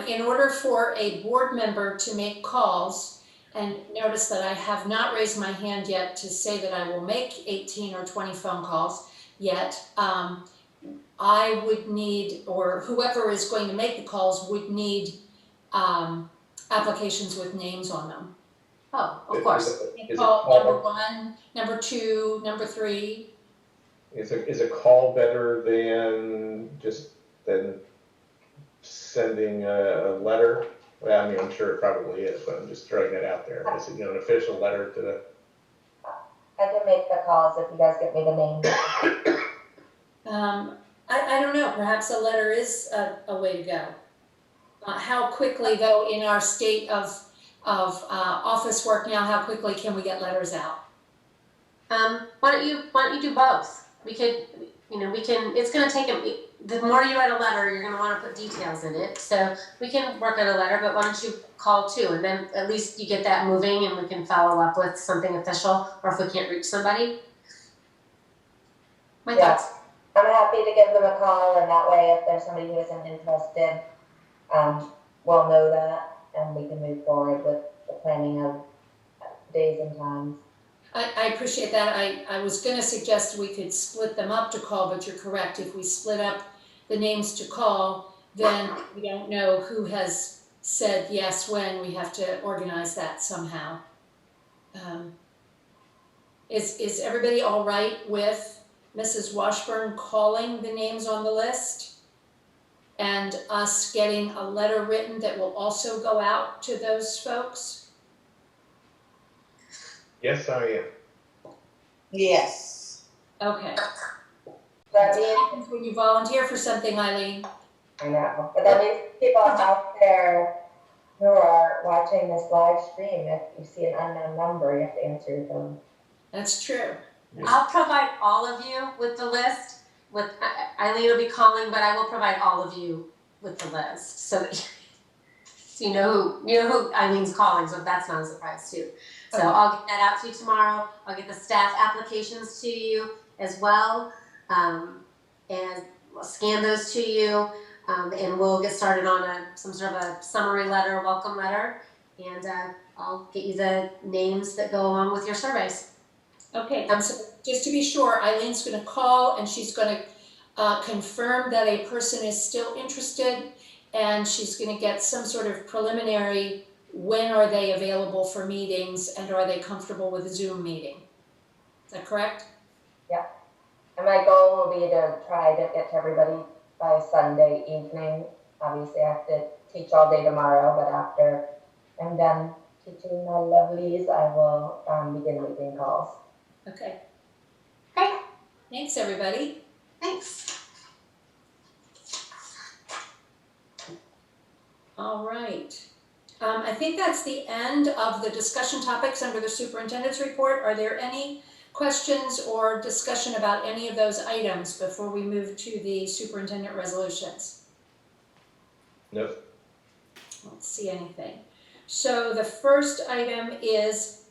Speaker 4: In order for a board member to make calls, and notice that I have not raised my hand yet to say that I will make 18 or 20 phone calls yet, I would need, or whoever is going to make the calls would need applications with names on them.
Speaker 1: Oh, of course.
Speaker 4: Call number 1, number 2, number 3.
Speaker 5: Is a call better than sending a letter? Well, I mean, I'm sure it probably is, but I'm just throwing that out there. Is it an official letter to the?
Speaker 2: I can make the calls if you guys get me the names.
Speaker 4: I don't know. Perhaps a letter is a way to go. How quickly, though, in our state of office work now, how quickly can we get letters out?
Speaker 1: Why don't you do both? We could, it's going to take the more you write a letter, you're going to want to put details in it. So we can work on a letter, but why don't you call too? And then at least you get that moving and we can follow up with something official, or if we can't reach somebody. My thoughts.
Speaker 2: I'm happy to give them a call, and that way if there's somebody who isn't interested, we'll know that and we can move forward with the planning of days and times.
Speaker 4: I appreciate that. I was going to suggest we could split them up to call, but you're correct. If we split up the names to call, then we don't know who has said yes when. We have to organize that somehow. Is everybody all right with Mrs. Washburn calling the names on the list? And us getting a letter written that will also go out to those folks?
Speaker 5: Yes, I am.
Speaker 7: Yes.
Speaker 4: Okay.
Speaker 2: That
Speaker 4: What
Speaker 2: means,
Speaker 4: happens when you volunteer for something, Eileen?
Speaker 2: I know, but that means people out there who are watching this live stream, if you see an unknown number, you have to answer your phone.
Speaker 4: That's true.
Speaker 1: I'll provide all of you with the list. With Eileen will be calling, but I will provide all of you with the list so that so you know who Eileen's calling. So that's not a surprise too. So
Speaker 4: Okay.
Speaker 1: I'll get that out to you tomorrow. I'll get the staff applications to you as well, and I'll scan those to you, and we'll get started on some sort of a summary letter, welcome letter, and I'll get you the names that go along with your surveys.
Speaker 4: Okay, so just to be sure, Eileen's gonna call and she's gonna confirm that a person is still interested, and she's gonna get some sort of preliminary, when are they available for meetings and are they comfortable with a Zoom meeting? Is that correct?
Speaker 2: And my goal will be to try to get to everybody by Sunday evening. Obviously, I have to teach all day tomorrow, but after I'm done teaching my lovelies, I will begin making calls.
Speaker 4: Okay.
Speaker 1: Great.
Speaker 4: Thanks, everybody.
Speaker 1: Thanks.
Speaker 4: All right. I think that's the end of the discussion topics under the superintendent's report. Are there any questions or discussion about any of those items before we move to the superintendent resolutions?
Speaker 5: No.
Speaker 4: Don't see anything. So the first item is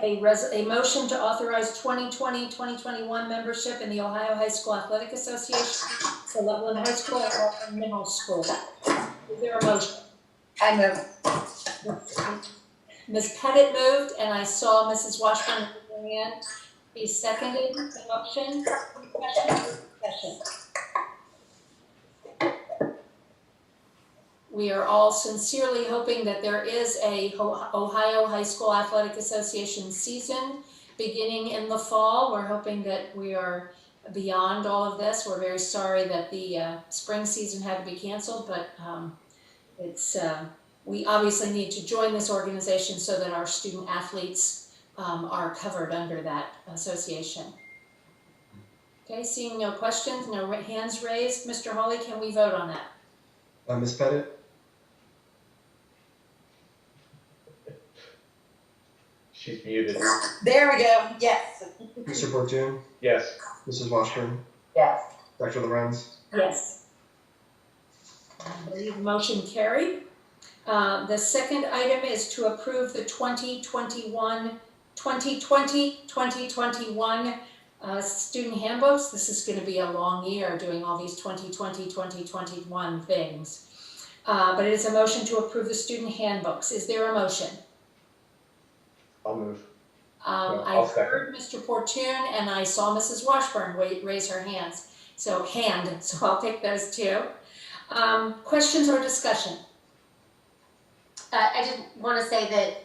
Speaker 4: a motion to authorize 2020-2021 membership in the Ohio High School Athletic Association for Loveland High School and Middle School. Is there a motion?
Speaker 7: I move.
Speaker 4: Ms. Pettit moved, and I saw Mrs. Washburn raising her hand. He seconded the motion. Discussion. We are all sincerely hoping that there is a Ohio High School Athletic Association season beginning in the fall. We're hoping that we are beyond all of this. We're very sorry that the spring season had to be canceled, but we obviously need to join this organization so that our student athletes are covered under that association. Okay, seeing no questions, no hands raised, Mr. Hawley, can we vote on that?
Speaker 6: Ms. Pettit,
Speaker 5: She's muted.
Speaker 7: There we go. Yes.
Speaker 6: Mr. Bortune,
Speaker 5: Yes.
Speaker 6: Mrs. Washburn,
Speaker 2: Yes.
Speaker 6: Dr. Lorenz.
Speaker 4: Yes. I believe motion carried. The second item is to approve the 2020-2021 student handbooks. This is going to be a long year doing all these 2020-2021 things. But it is a motion to approve the student handbooks. Is there a motion?
Speaker 5: I'll move.
Speaker 4: I
Speaker 5: I'll second.
Speaker 4: heard Mr. Portune and I saw Mrs. Washburn raise her hands. So I'll pick those two. Questions or discussion?
Speaker 1: I just want to say that,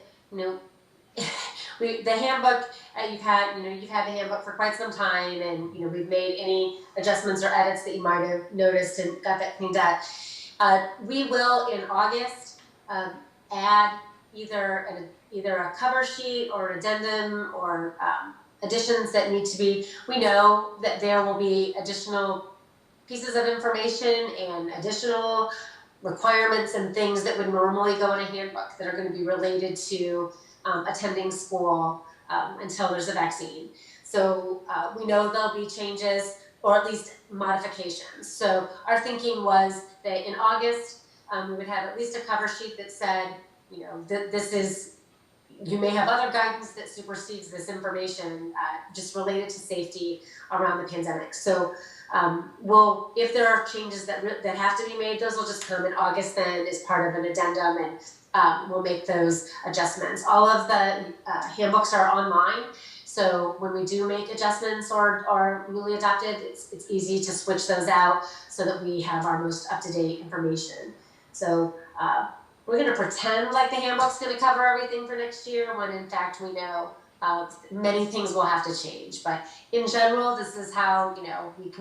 Speaker 1: the handbook, you've had the handbook for quite some time, and, we've made any adjustments or edits that you might have noticed and got that cleaned up. We will, in August, add either a cover sheet or an addendum or additions that need to be. We know that there will be additional pieces of information and additional requirements and things that would normally go in a handbook that are going to be related to attending school until there's a vaccine. So we know there'll be changes or at least modifications. So our thinking was that in August, we would have at least a cover sheet that said, this is, you may have other guidance that supersedes this information just related to safety around the pandemic. So if there are changes that have to be made, those will just come in August then as part of an addendum, and we'll make those adjustments. All of the handbooks are online, so when we do make adjustments or newly adopted, it's easy to switch those out so that we have our most up-to-date information. So we're going to pretend like the handbook's going to cover everything for next year, when in fact we know Many things will have to change, but in general, this is how, we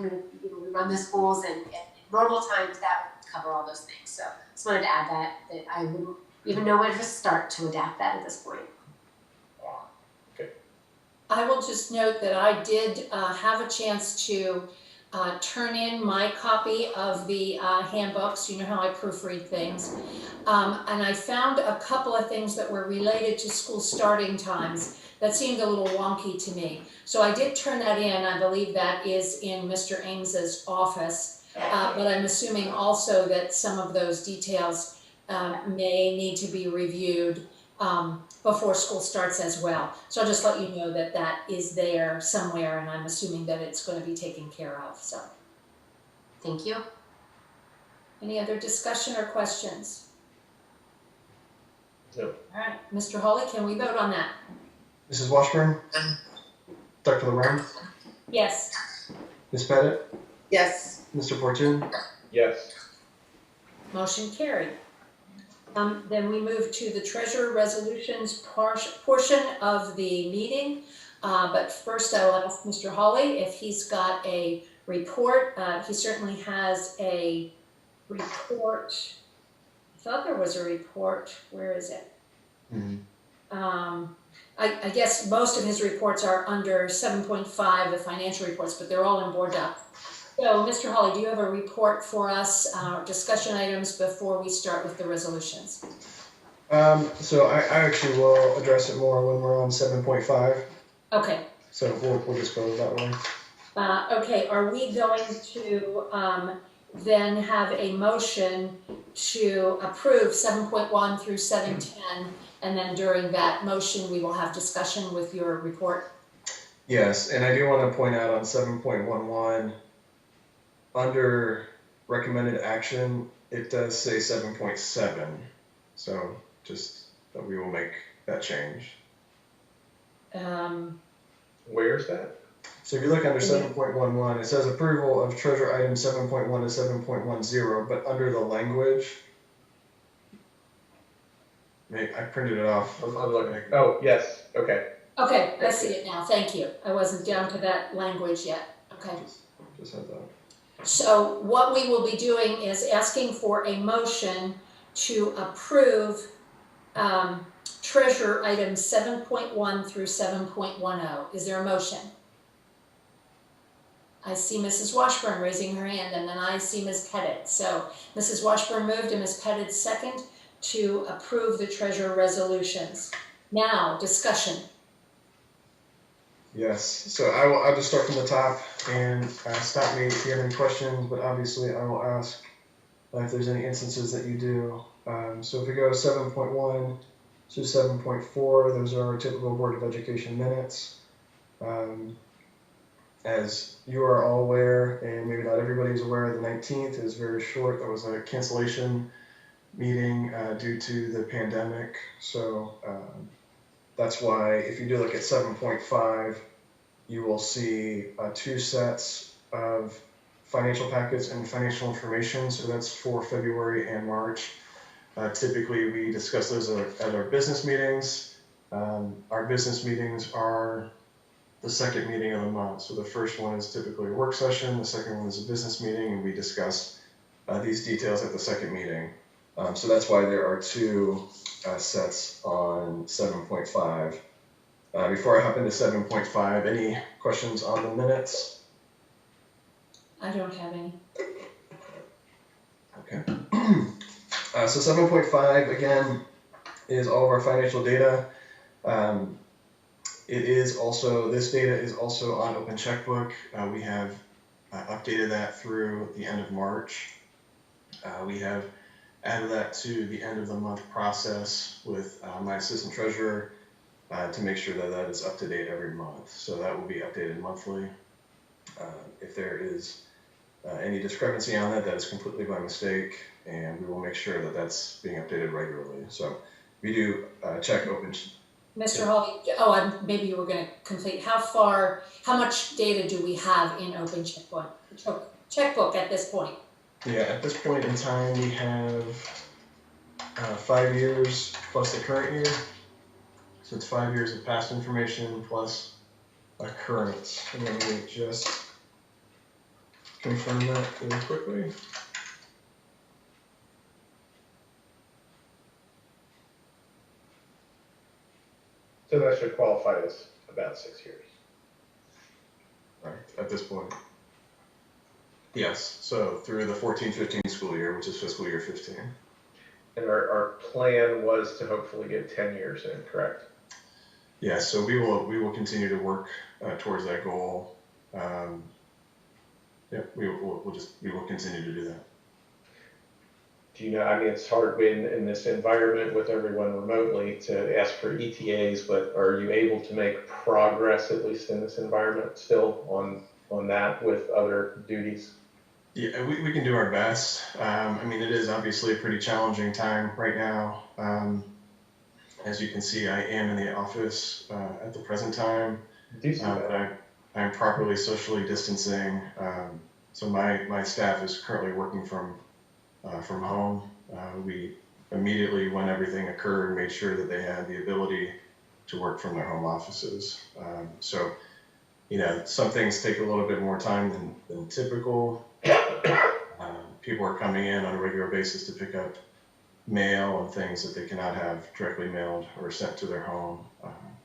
Speaker 1: run the schools, and at normal times that would cover all those things. So just wanted to add that I wouldn't even know where to start to adapt that at this point.
Speaker 4: I will just note that I did have a chance to turn in my copy of the handbooks. You know how I proofread things. And I found a couple of things that were related to school starting times that seemed a little wonky to me. So I did turn that in. I believe that is in Mr. Ames's office. But I'm assuming also that some of those details may need to be reviewed before school starts as well. So I'll just let you know that that is there somewhere, and I'm assuming that it's going to be taken care of. So,
Speaker 1: thank you.
Speaker 4: Any other discussion or questions?
Speaker 5: No.
Speaker 4: All right, Mr. Hawley, can we vote on that?
Speaker 6: Mrs. Washburn? Dr. LeBron?
Speaker 4: Yes.
Speaker 6: Ms. Pettit?
Speaker 7: Yes.
Speaker 6: Mr. Fortune?
Speaker 5: Yes.
Speaker 4: Motion carried. Then we move to the treasurer resolutions portion of the meeting. But first I will ask Mr. Hawley if he's got a report. He certainly has a report. I thought there was a report. Where is it? I guess most of his reports are under 7.5, the financial reports, but they're all in board doc. So, Mr. Hawley, do you have a report for us, discussion items before we start with the resolutions?
Speaker 6: So I actually will address it more when we're on 7.5.
Speaker 4: Okay.
Speaker 6: So we'll just go that way.
Speaker 4: Okay, are we going to then have a motion to approve 7.1 through 7.10, and then during that motion we will have discussion with your report?
Speaker 6: Yes, and I do want to point out on 7.11, under recommended action, it does say 7.7. So just that we will make that change.
Speaker 5: Where's that?
Speaker 6: So if you look under 7.11, it says approval of treasure item 7.1 to 7.10, but under the language, I printed it off.
Speaker 5: I'm looking. Oh, yes. Okay.
Speaker 4: Okay, I see it now. Thank you. I wasn't down to that language yet. Okay.
Speaker 6: Just had that.
Speaker 4: So what we will be doing is asking for a motion to approve treasure items 7.1 through 7.10. Is there a motion? I see Mrs. Washburn raising her hand, and then I see Ms. Pettit. So Mrs. Washburn moved and Ms. Pettit second to approve the treasurer resolutions. Now, discussion.
Speaker 6: Yes, so I'll just start from the top and stop me if you have any questions, but obviously I will ask if there's any instances that you do. So if we go 7.1 to 7.4, those are our typical Board of Education minutes. As you are all aware, and maybe not everybody's aware, the 19th is very short. There was a cancellation meeting due to the pandemic. So that's why if you do look at 7.5, you will see 2 sets of financial packets and financial information. So that's for February and March. Typically, we discuss those at our business meetings. Our business meetings are the second meeting of the month. So the first one is typically a work session. The second one is a business meeting, and we discuss these details at the second meeting. So that's why there are 2 sets on 7.5. Before I hop into 7.5, any questions on the minutes?
Speaker 4: I don't have any.
Speaker 6: Okay. So 7.5, again, is all of our financial data. It is also, this data is also on Open Checkbook. We have updated that through the end of March. We have added that to the end of the month process with my assistant treasurer to make sure that that is up to date every month. So that will be updated monthly. If there is any discrepancy on that, that is completely by mistake, and we will make sure that that's being updated regularly. So we do check Open.
Speaker 4: Mr. Hawley, maybe you were going to complete. How much data do we have in Open Checkbook at this point?
Speaker 6: Yeah, at this point in time, we have 5 years plus the current year. So it's 5 years of past information plus a current. And let me just confirm that really quickly.
Speaker 5: So that should qualify as about 6 years.
Speaker 6: Right, at this point. Yes, so through the 14-15 school year, which is fiscal year 15.
Speaker 5: And our plan was to hopefully get 10 years in, correct?
Speaker 6: Yeah, so we will continue to work towards that goal. Yeah, we will continue to do that.
Speaker 5: Do you know, I mean, it's hard in this environment with everyone remotely to ask for ETAs, but are you able to make progress, at least in this environment, still on that with other duties?
Speaker 6: Yeah, we can do our best. I mean, it is obviously a pretty challenging time right now. As you can see, I am in the office at the present time.
Speaker 5: Do you see that?
Speaker 6: But I'm properly socially distancing. So my staff is currently working from home. We immediately, when everything occurred, made sure that they had the ability to work from their home offices. So, you know, some things take a little bit more time than typical. People are coming in on a regular basis to pick up mail and things that they cannot have directly mailed or sent to their home.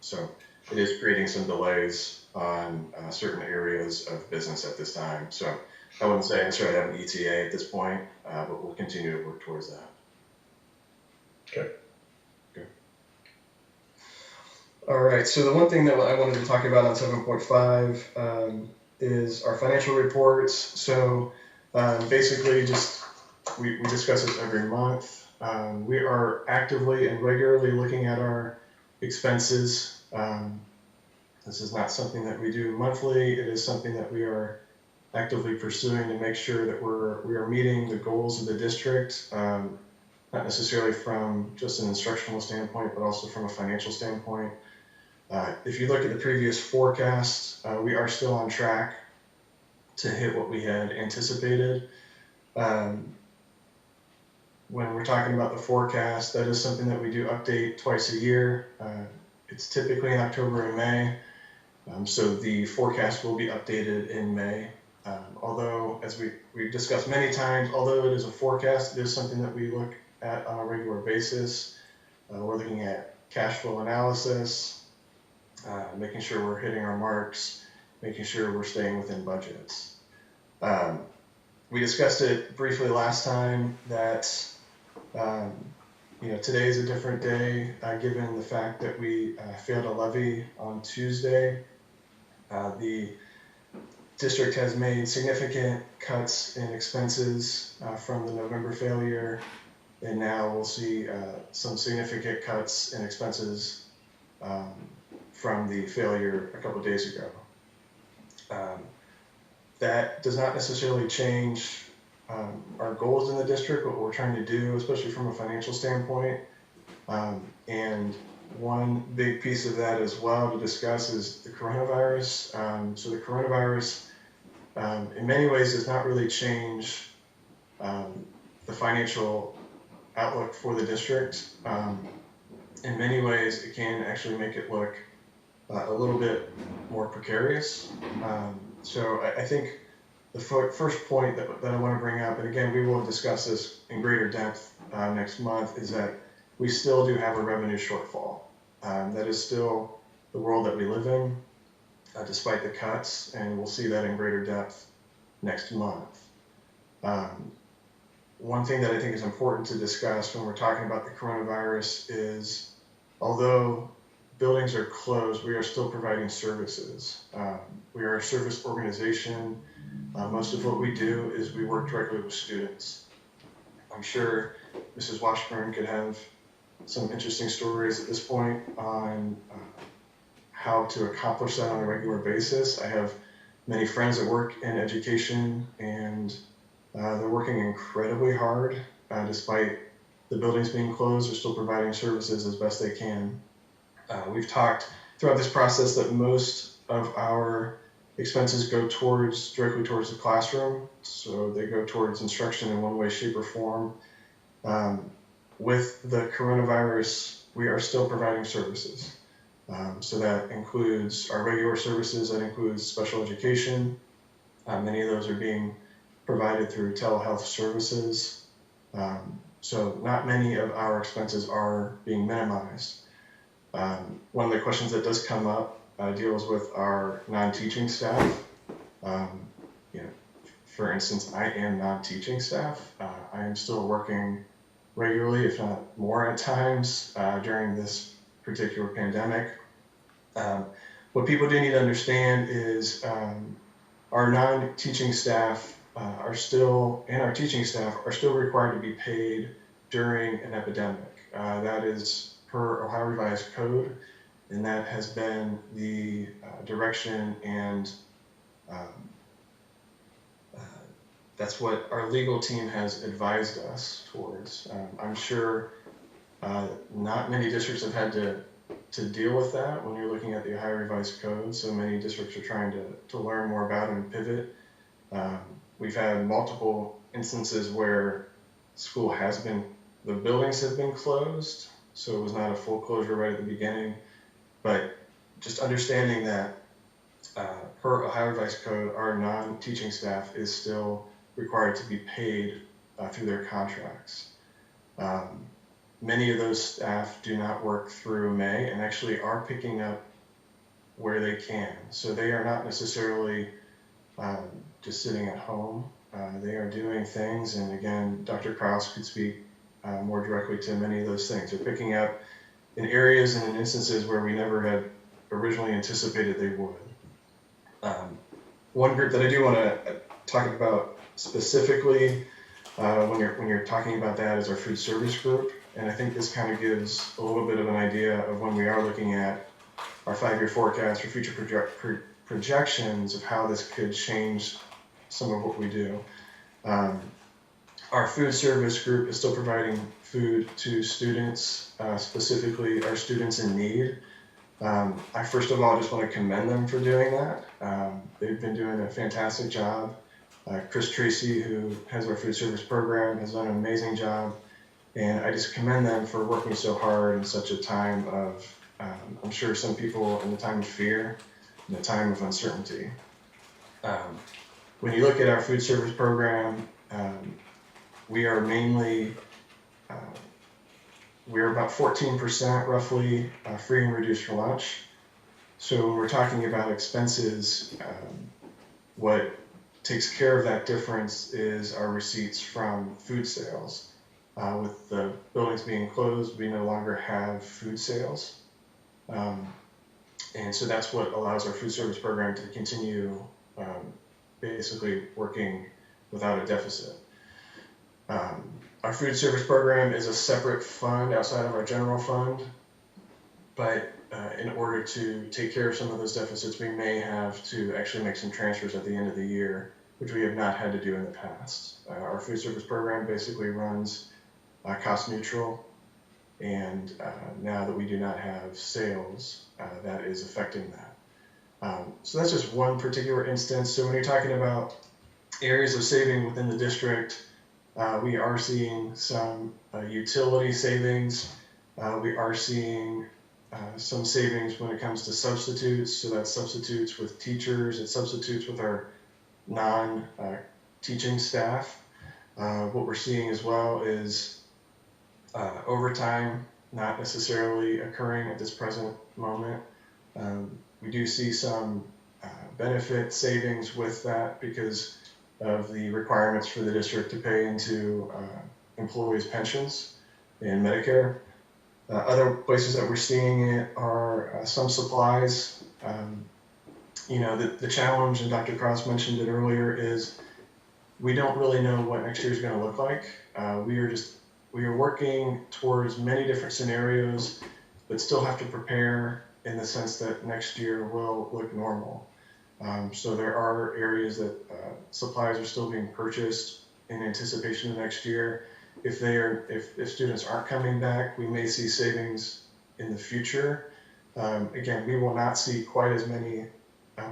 Speaker 6: So it is creating some delays on certain areas of business at this time. So I wouldn't say necessarily have an ETA at this point, but we'll continue to work towards that.
Speaker 5: Okay.
Speaker 6: Good. All right, so the one thing that I wanted to talk about on 7.5 is our financial reports. So basically just, we discuss this every month. We are actively and regularly looking at our expenses. This is not something that we do monthly. It is something that we are actively pursuing to make sure that we are meeting the goals of the district, not necessarily from just an instructional standpoint, but also from a financial standpoint. If you look at the previous forecasts, we are still on track to hit what we had anticipated. When we're talking about the forecast, that is something that we do update twice a year. It's typically in October and May. So the forecast will be updated in May. Although, as we've discussed many times, although it is a forecast, it is something that we look at on a regular basis. We're looking at cash flow analysis, making sure we're hitting our marks, making sure we're staying within budgets. We discussed it briefly last time that today is a different day given the fact that we failed a levy on Tuesday. The district has made significant cuts in expenses from the November failure, and now we'll see some significant cuts in expenses from the failure a couple days ago. That does not necessarily change our goals in the district, what we're trying to do, especially from a financial standpoint. And one big piece of that as well to discuss is the coronavirus. So the coronavirus, in many ways, does not really change the financial outlook for the district. In many ways, it can actually make it look a little bit more precarious. So I think the first point that I want to bring up, and again, we will discuss this in greater depth next month, is that we still do have a revenue shortfall. That is still the world that we live in, despite the cuts, and we'll see that in greater depth next month. One thing that I think is important to discuss when we're talking about the coronavirus is, although buildings are closed, we are still providing services. We are a service organization. Most of what we do is we work directly with students. I'm sure Mrs. Washburn could have some interesting stories at this point on how to accomplish that on a regular basis. I have many friends that work in education, and they're working incredibly hard. Despite the buildings being closed, they're still providing services as best they can. We've talked throughout this process that most of our expenses go directly towards the classroom, so they go towards instruction in one way, shape, or form. With the coronavirus, we are still providing services. So that includes our regular services, that includes special education. Many of those are being provided through telehealth services. So not many of our expenses are being minimized. One of the questions that does come up deals with our non-teaching staff. You know, for instance, I am non-teaching staff. I am still working regularly, if not more at times, during this particular pandemic. What people do need to understand is our non-teaching staff are still, and our teaching staff are still required to be paid during an epidemic. That is per Ohio Revised Code, and that has been the direction, and that's what our legal team has advised us towards. I'm sure not many districts have had to deal with that when you're looking at the Ohio Revised Code, so many districts are trying to learn more about it and pivot. We've had multiple instances where the buildings have been closed, so it was not a full closure right at the beginning, but just understanding that per Ohio Revised Code, our non-teaching staff is still required to be paid through their contracts. Many of those staff do not work through May and actually are picking up where they can. So they are not necessarily just sitting at home. They are doing things, and again, Dr. Krause could speak more directly to many of those things. They're picking up in areas and in instances where we never had originally anticipated they would. One group that I do want to talk about specifically when you're talking about that is our food service group. And I think this kind of gives a little bit of an idea of when we are looking at our 5-year forecast or future projections of how this could change some of what we do. Our food service group is still providing food to students, specifically our students in need. I first of all just want to commend them for doing that. They've been doing a fantastic job. Chris Tracy, who has our food service program, has done an amazing job. And I just commend them for working so hard in such a time of, I'm sure some people in the time of fear, in the time of uncertainty. When you look at our food service program, we are mainly, we're about 14% roughly free and reduced for lunch. So when we're talking about expenses, what takes care of that difference is our receipts from food sales. With the buildings being closed, we no longer have food sales. And so that's what allows our food service program to continue basically working without a deficit. Our food service program is a separate fund outside of our general fund, but in order to take care of some of those deficits, we may have to actually make some transfers at the end of the year, which we have not had to do in the past. Our food service program basically runs cost neutral, and now that we do not have sales, that is affecting that. So that's just one particular instance. So when you're talking about areas of saving within the district, we are seeing some utility savings. We are seeing some savings when it comes to substitutes. So that's substitutes with teachers, it's substitutes with our non-teaching staff. What we're seeing as well is overtime not necessarily occurring at this present moment. We do see some benefit savings with that because of the requirements for the district to pay into employees' pensions and Medicare. Other places that we're seeing it are some supplies. The challenge, and Dr. Krause mentioned it earlier, is we don't really know what next year is going to look like. We are working towards many different scenarios, but still have to prepare in the sense that next year will look normal. So there are areas that supplies are still being purchased in anticipation of next year. If students aren't coming back, we may see savings in the future. Again, we will not see quite as many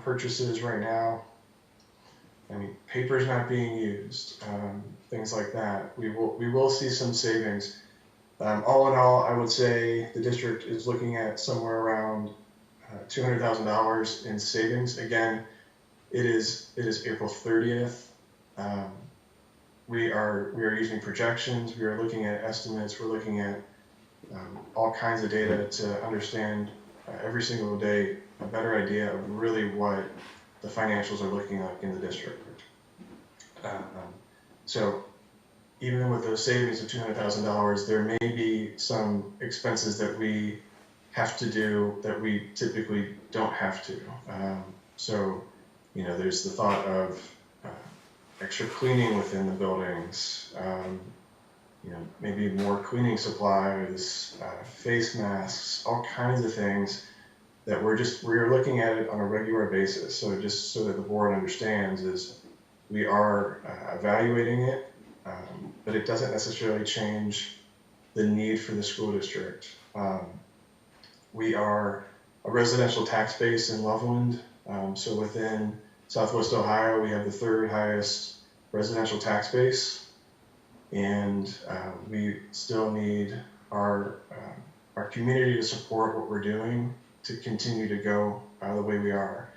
Speaker 6: purchases right now. I mean, paper's not being used, things like that. We will see some savings. All in all, I would say the district is looking at somewhere around $200,000 in savings. Again, it is April 30th. We are using projections. We are looking at estimates. We're looking at all kinds of data to understand every single day a better idea of really what the financials are looking like in the district. So even with those savings of $200,000, there may be some expenses that we have to do that we typically don't have to. So, there's the thought of extra cleaning within the buildings, maybe more cleaning supplies, face masks, all kinds of things that we're looking at it on a regular basis. So just so that the board understands is we are evaluating it, but it doesn't necessarily change the need for the school district. We are a residential tax base in Loveland. So within Southwest Ohio, we have the third highest residential tax base, and we still need our community to support what we're doing to continue to go the way we are.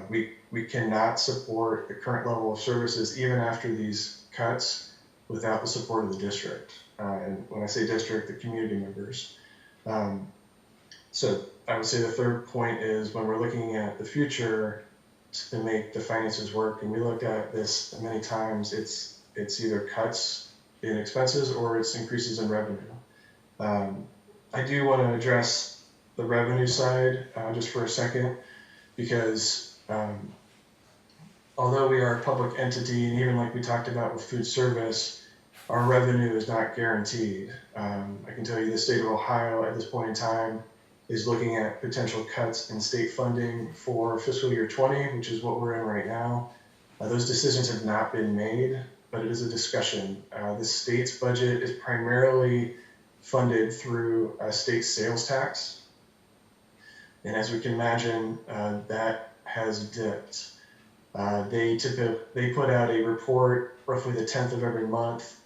Speaker 6: We cannot support the current level of services even after these cuts without the support of the district. And when I say district, the community members. So I would say the third point is when we're looking at the future to make the finances work, and we looked at this many times, it's either cuts in expenses or it's increases in revenue. I do want to address the revenue side just for a second, because although we are a public entity, and even like we talked about with food service, our revenue is not guaranteed. I can tell you the state of Ohio at this point in time is looking at potential cuts in state funding for fiscal year 20, which is what we're in right now. Those decisions have not been made, but it is a discussion. The state's budget is primarily funded through a state sales tax. And as we can imagine, that has dipped. They put out a report roughly the 10th of every month.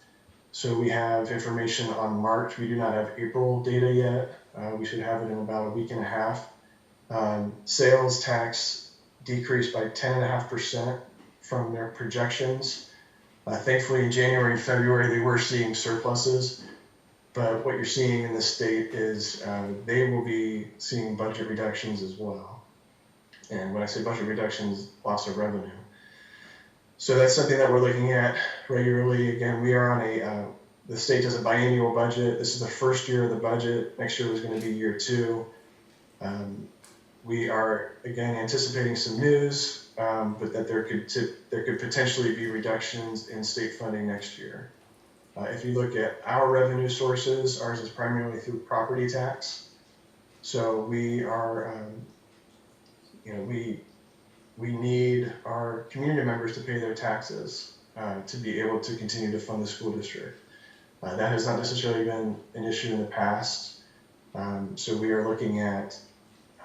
Speaker 6: So we have information on March. We do not have April data yet. We should have it in about a week and a half. Sales tax decreased by 10.5% from their projections. Thankfully, in January and February, they were seeing surpluses. But what you're seeing in the state is they will be seeing budget reductions as well. And when I say budget reductions, loss of revenue. So that's something that we're looking at regularly. Again, we are on the state does a biannual budget. This is the first year of the budget. Next year was going to be year 2. We are, again, anticipating some news, but that there could potentially be reductions in state funding next year. If you look at our revenue sources, ours is primarily through property tax. So we are, we need our community members to pay their taxes to be able to continue to fund the school district. That has not necessarily been an issue in the past. So we are looking at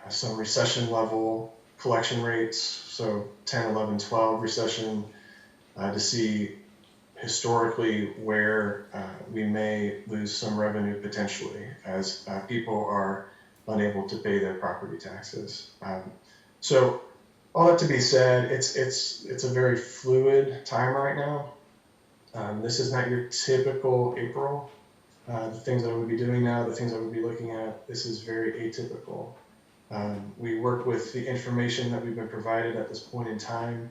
Speaker 6: some recession level collection rates, so 10, 11, 12 recession, to see historically where we may lose some revenue potentially as people are unable to pay their property taxes. So all that to be said, it's a very fluid time right now. This is not your typical April. The things that I would be doing now, the things I would be looking at, this is very atypical. We work with the information that we've been provided at this point in time.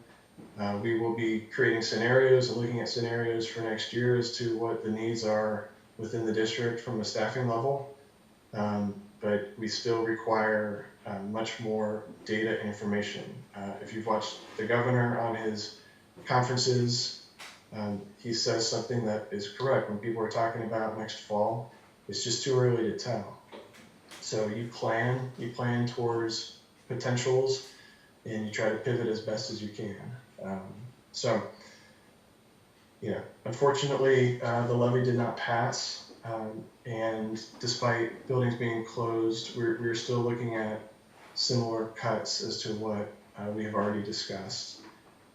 Speaker 6: We will be creating scenarios and looking at scenarios for next year as to what the needs are within the district from a staffing level. But we still require much more data and information. If you've watched the governor on his conferences, he says something that is correct. When people are talking about next fall, it's just too early to tell. So you plan towards potentials, and you try to pivot as best as you can. Unfortunately, the levy did not pass, and despite buildings being closed, we're still looking at similar cuts as to what we have already discussed.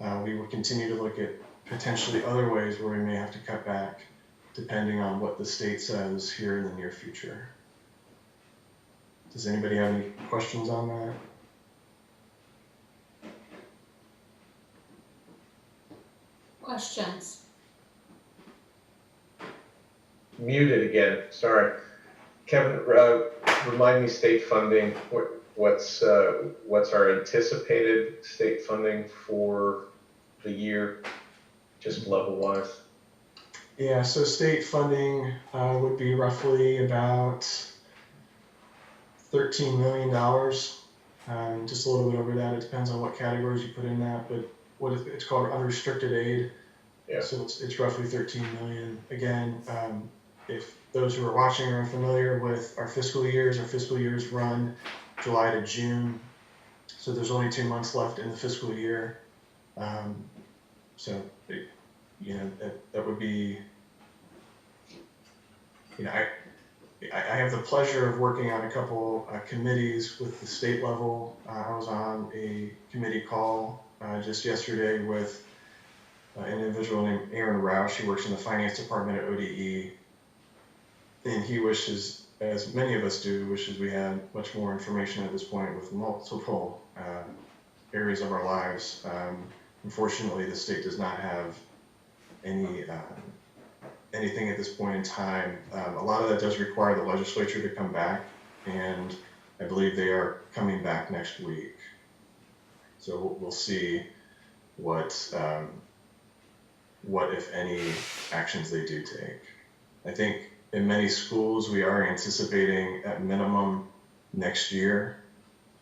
Speaker 6: We will continue to look at potentially other ways where we may have to cut back, depending on what the state says here in the near future. Does anybody have any questions on that?
Speaker 4: Questions?
Speaker 5: Muted again, sorry. Kevin, remind me state funding, what's our anticipated state funding for the year, just level-wise?
Speaker 6: Yeah, so state funding would be roughly about $13 million. Just a little bit over that. It depends on what categories you put in that, but it's called unrestricted aid.
Speaker 5: Yeah.
Speaker 6: So it's roughly 13 million. Again, if those who are watching are unfamiliar with our fiscal years run July to June. So there's only 2 months left in the fiscal year. That would be, I have the pleasure of working on a couple committees with the state level. I was on a committee call just yesterday with an individual named Aaron Roush. He works in the finance department at ODE. And he wishes, as many of us do, wishes we had much more information at this point with multiple areas of our lives. Unfortunately, the state does not have anything at this point in time. A lot of that does require the legislature to come back, and I believe they are coming back next week. So we'll see what if any actions they do take. I think in many schools we are anticipating at minimum next year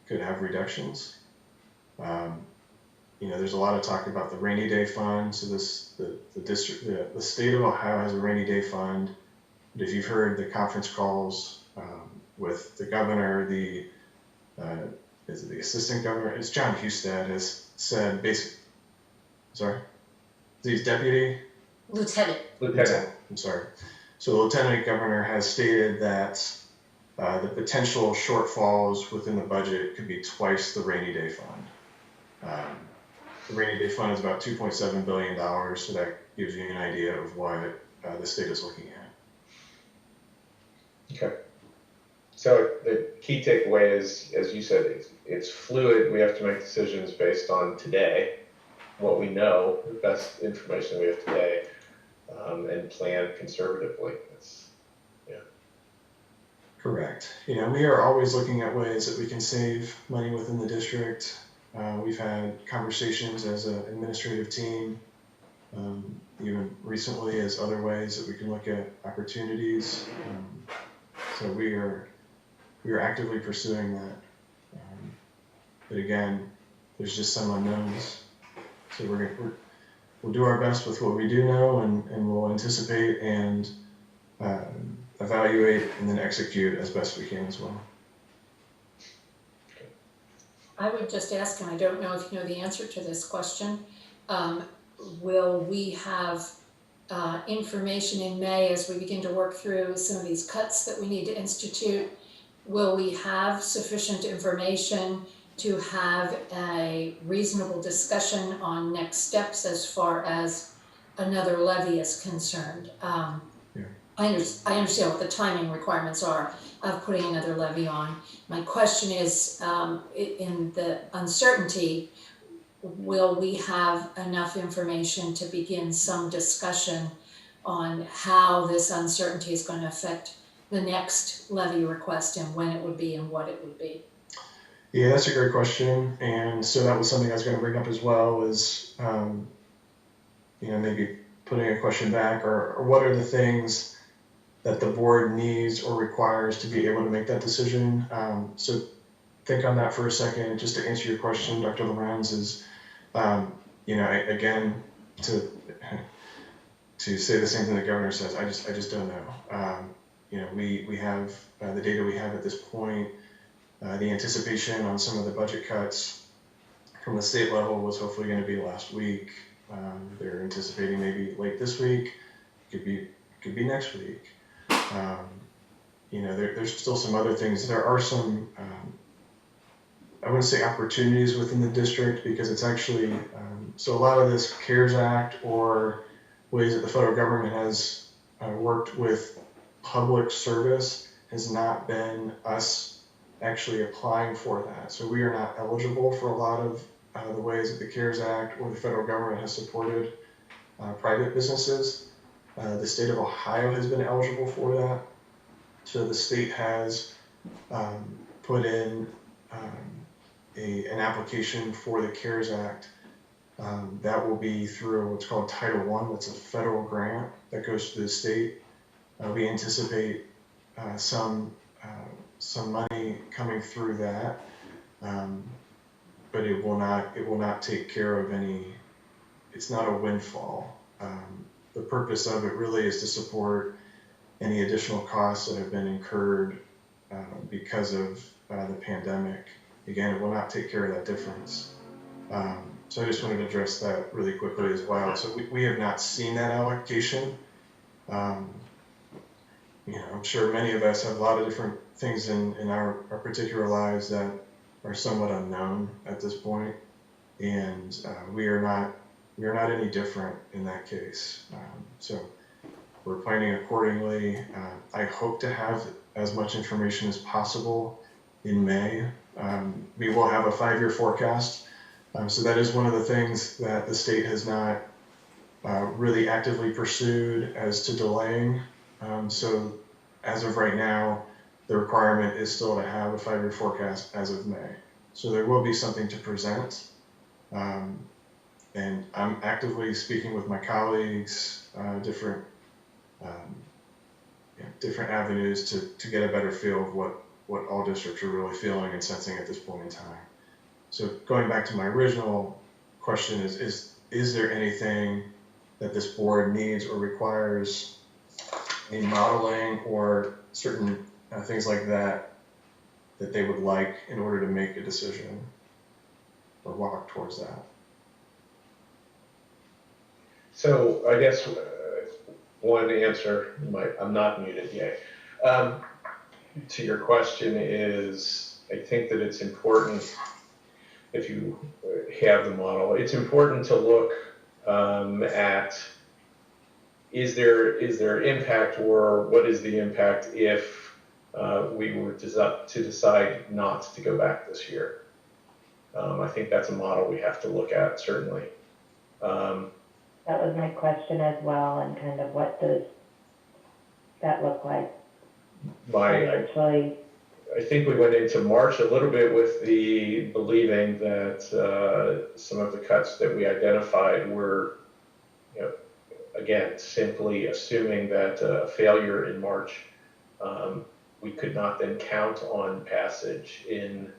Speaker 6: could have reductions. There's a lot of talk about the rainy day fund. So the state of Ohio has a rainy day fund. But if you've heard the conference calls with the governor, the assistant governor, it's John Husted has said he's deputy?
Speaker 1: Lieutenant.
Speaker 6: I'm sorry. So the lieutenant governor has stated that the potential shortfalls within the budget could be twice the rainy day fund. The rainy day fund is about $2.7 billion, so that gives you an idea of what the state is looking at.
Speaker 5: Okay. So the key takeaway is, as you said, it's fluid. We have to make decisions based on today, what we know, the best information we have today, and plan conservatively.
Speaker 6: Correct. We are always looking at ways that we can save money within the district. We've had conversations as an administrative team, even recently, as other ways that we can look at opportunities. So we are actively pursuing that. But again, there's just some unknowns. So we'll do our best with what we do know, and we'll anticipate and evaluate and then execute as best we can as well.
Speaker 4: I would just ask, and I don't know if you know the answer to this question, will we have information in May as we begin to work through some of these cuts that we need to institute? Will we have sufficient information to have a reasonable discussion on next steps as far as another levy is concerned? I understand what the timing requirements are of putting another levy on. My question is, in the uncertainty, will we have enough information to begin some discussion on how this uncertainty is going to affect the next levy request and when it would be and what it would be?
Speaker 6: Yeah, that's a great question. And so that was something I was going to bring up as well, is maybe putting a question back, or what are the things that the board needs or requires to be able to make that decision. So think on that for a second. Just to answer your question, Dr. Lorenz, is, again, to say the same thing the governor says, I just don't know. We have the data we have at this point. The anticipation on some of the budget cuts from the state level was hopefully going to be last week. They're anticipating maybe late this week. Could be next week. There's still some other things. There are some, I wouldn't say opportunities within the district, because it's actually, so a lot of this CARES Act, or ways that the federal government has worked with public service, has not been us actually applying for that. So we are not eligible for a lot of the ways that the CARES Act or the federal government has supported private businesses. The state of Ohio has been eligible for that. So the state has put in an application for the CARES Act. That will be through what's called Title I. That's a federal grant that goes to the state. We anticipate some money coming through that, but it will not take care of any. It's not a windfall. The purpose of it really is to support any additional costs that have been incurred because of the pandemic. Again, it will not take care of that difference. So I just wanted to address that really quickly as well. So we have not seen that allocation. I'm sure many of us have a lot of different things in our particular lives that are somewhat unknown at this point, and we are not any different in that case. So we're planning accordingly. I hope to have as much information as possible in May. We will have a 5-year forecast. So that is one of the things that the state has not really actively pursued as to delaying. So as of right now, the requirement is still to have a 5-year forecast as of May. So there will be something to present. And I'm actively speaking with my colleagues, different avenues to get a better feel of what all districts are really feeling and sensing at this point in time. So going back to my original question is there anything that this board needs or requires in modeling or certain things like that they would like in order to make a decision or walk towards that?
Speaker 5: So I guess one answer, I'm not muted yet, to your question is, I think that it's important, if you have the model, it's important to look at is there impact, or what is the impact if we were to decide not to go back this year. I think that's a model we have to look at, certainly.
Speaker 2: That was my question as well, and kind of what does that look like?
Speaker 5: I think we went into March a little bit with the believing that some of the cuts that we identified were, again, simply assuming that a failure in March, we could not then count on passage in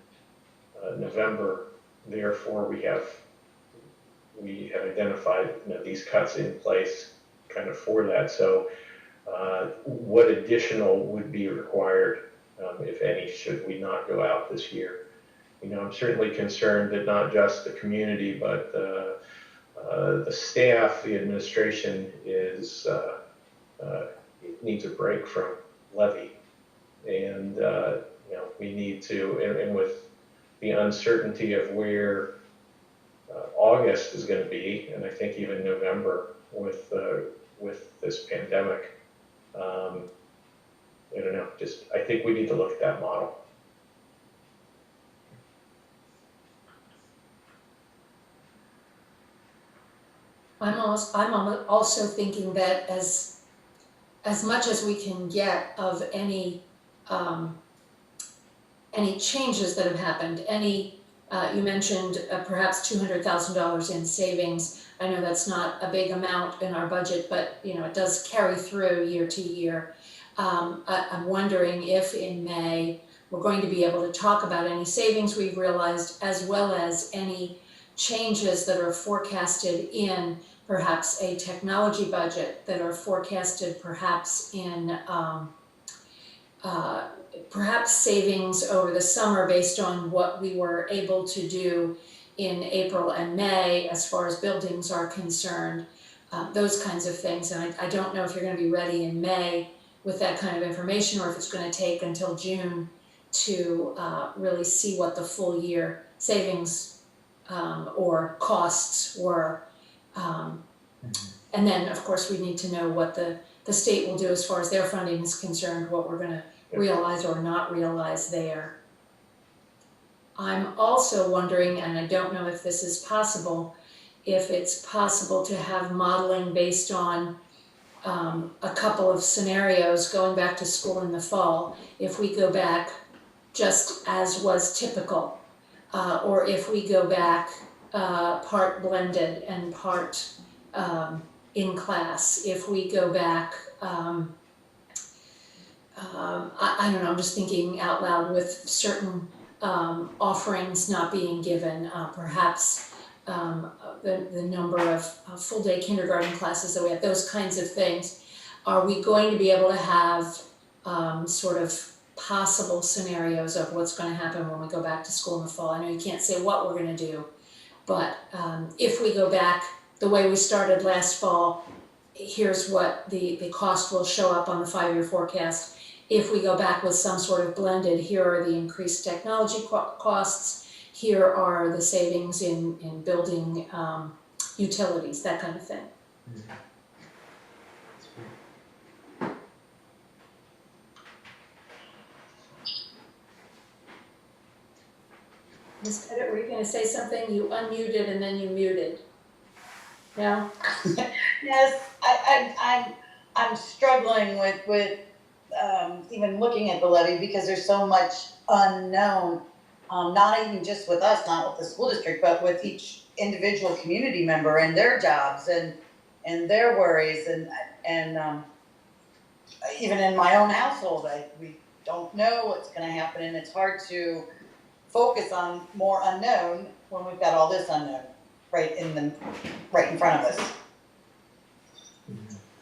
Speaker 5: November. Therefore, we have identified these cuts in place kind of for that. So what additional would be required, if any, should we not go out this year? I'm certainly concerned that not just the community, but the staff, the administration needs a break from Levy. And we need to, and with the uncertainty of where August is going to be, and I think even November with this pandemic, I don't know. I think we need to look at that model.
Speaker 4: I'm also thinking that as much as we can get of any changes that have happened, you mentioned perhaps $200,000 in savings. I know that's not a big amount in our budget, but it does carry through year to year. I'm wondering if in May we're going to be able to talk about any savings we've realized, as well as any changes that are forecasted in perhaps a technology budget, that are forecasted perhaps in perhaps savings over the summer based on what we were able to do in April and May as far as buildings are concerned, those kinds of things. And I don't know if you're going to be ready in May with that kind of information, or if it's going to take until June to really see what the full year savings or costs were. And then, of course, we need to know what the state will do as far as their funding is concerned, what we're going to realize or not realize there. I'm also wondering, and I don't know if this is possible, if it's possible to have modeling based on a couple of scenarios going back to school in the fall, if we go back just as was typical, or if we go back part blended and part in class, if we go back, I don't know, I'm just thinking out loud with certain offerings not being given, perhaps the number of full day kindergarten classes that we have, those kinds of things. Are we going to be able to have sort of possible scenarios of what's going to happen when we go back to school in the fall? I know you can't say what we're going to do, but if we go back the way we started last fall, here's what the cost will show up on the 5-year forecast. If we go back with some sort of blended, here are the increased technology costs, here are the savings in building utilities, that kind of thing. Ms. Pettit, were you going to say something? You unmuted and then you muted. No?
Speaker 7: Yes, I'm struggling with even looking at the levy because there's so much unknown, not even just with us, not with the school district, but with each individual community member and their jobs and their worries and even in my own household, we don't know what's going to happen, and it's hard to focus on more unknown when we've got all this unknown right in front of us.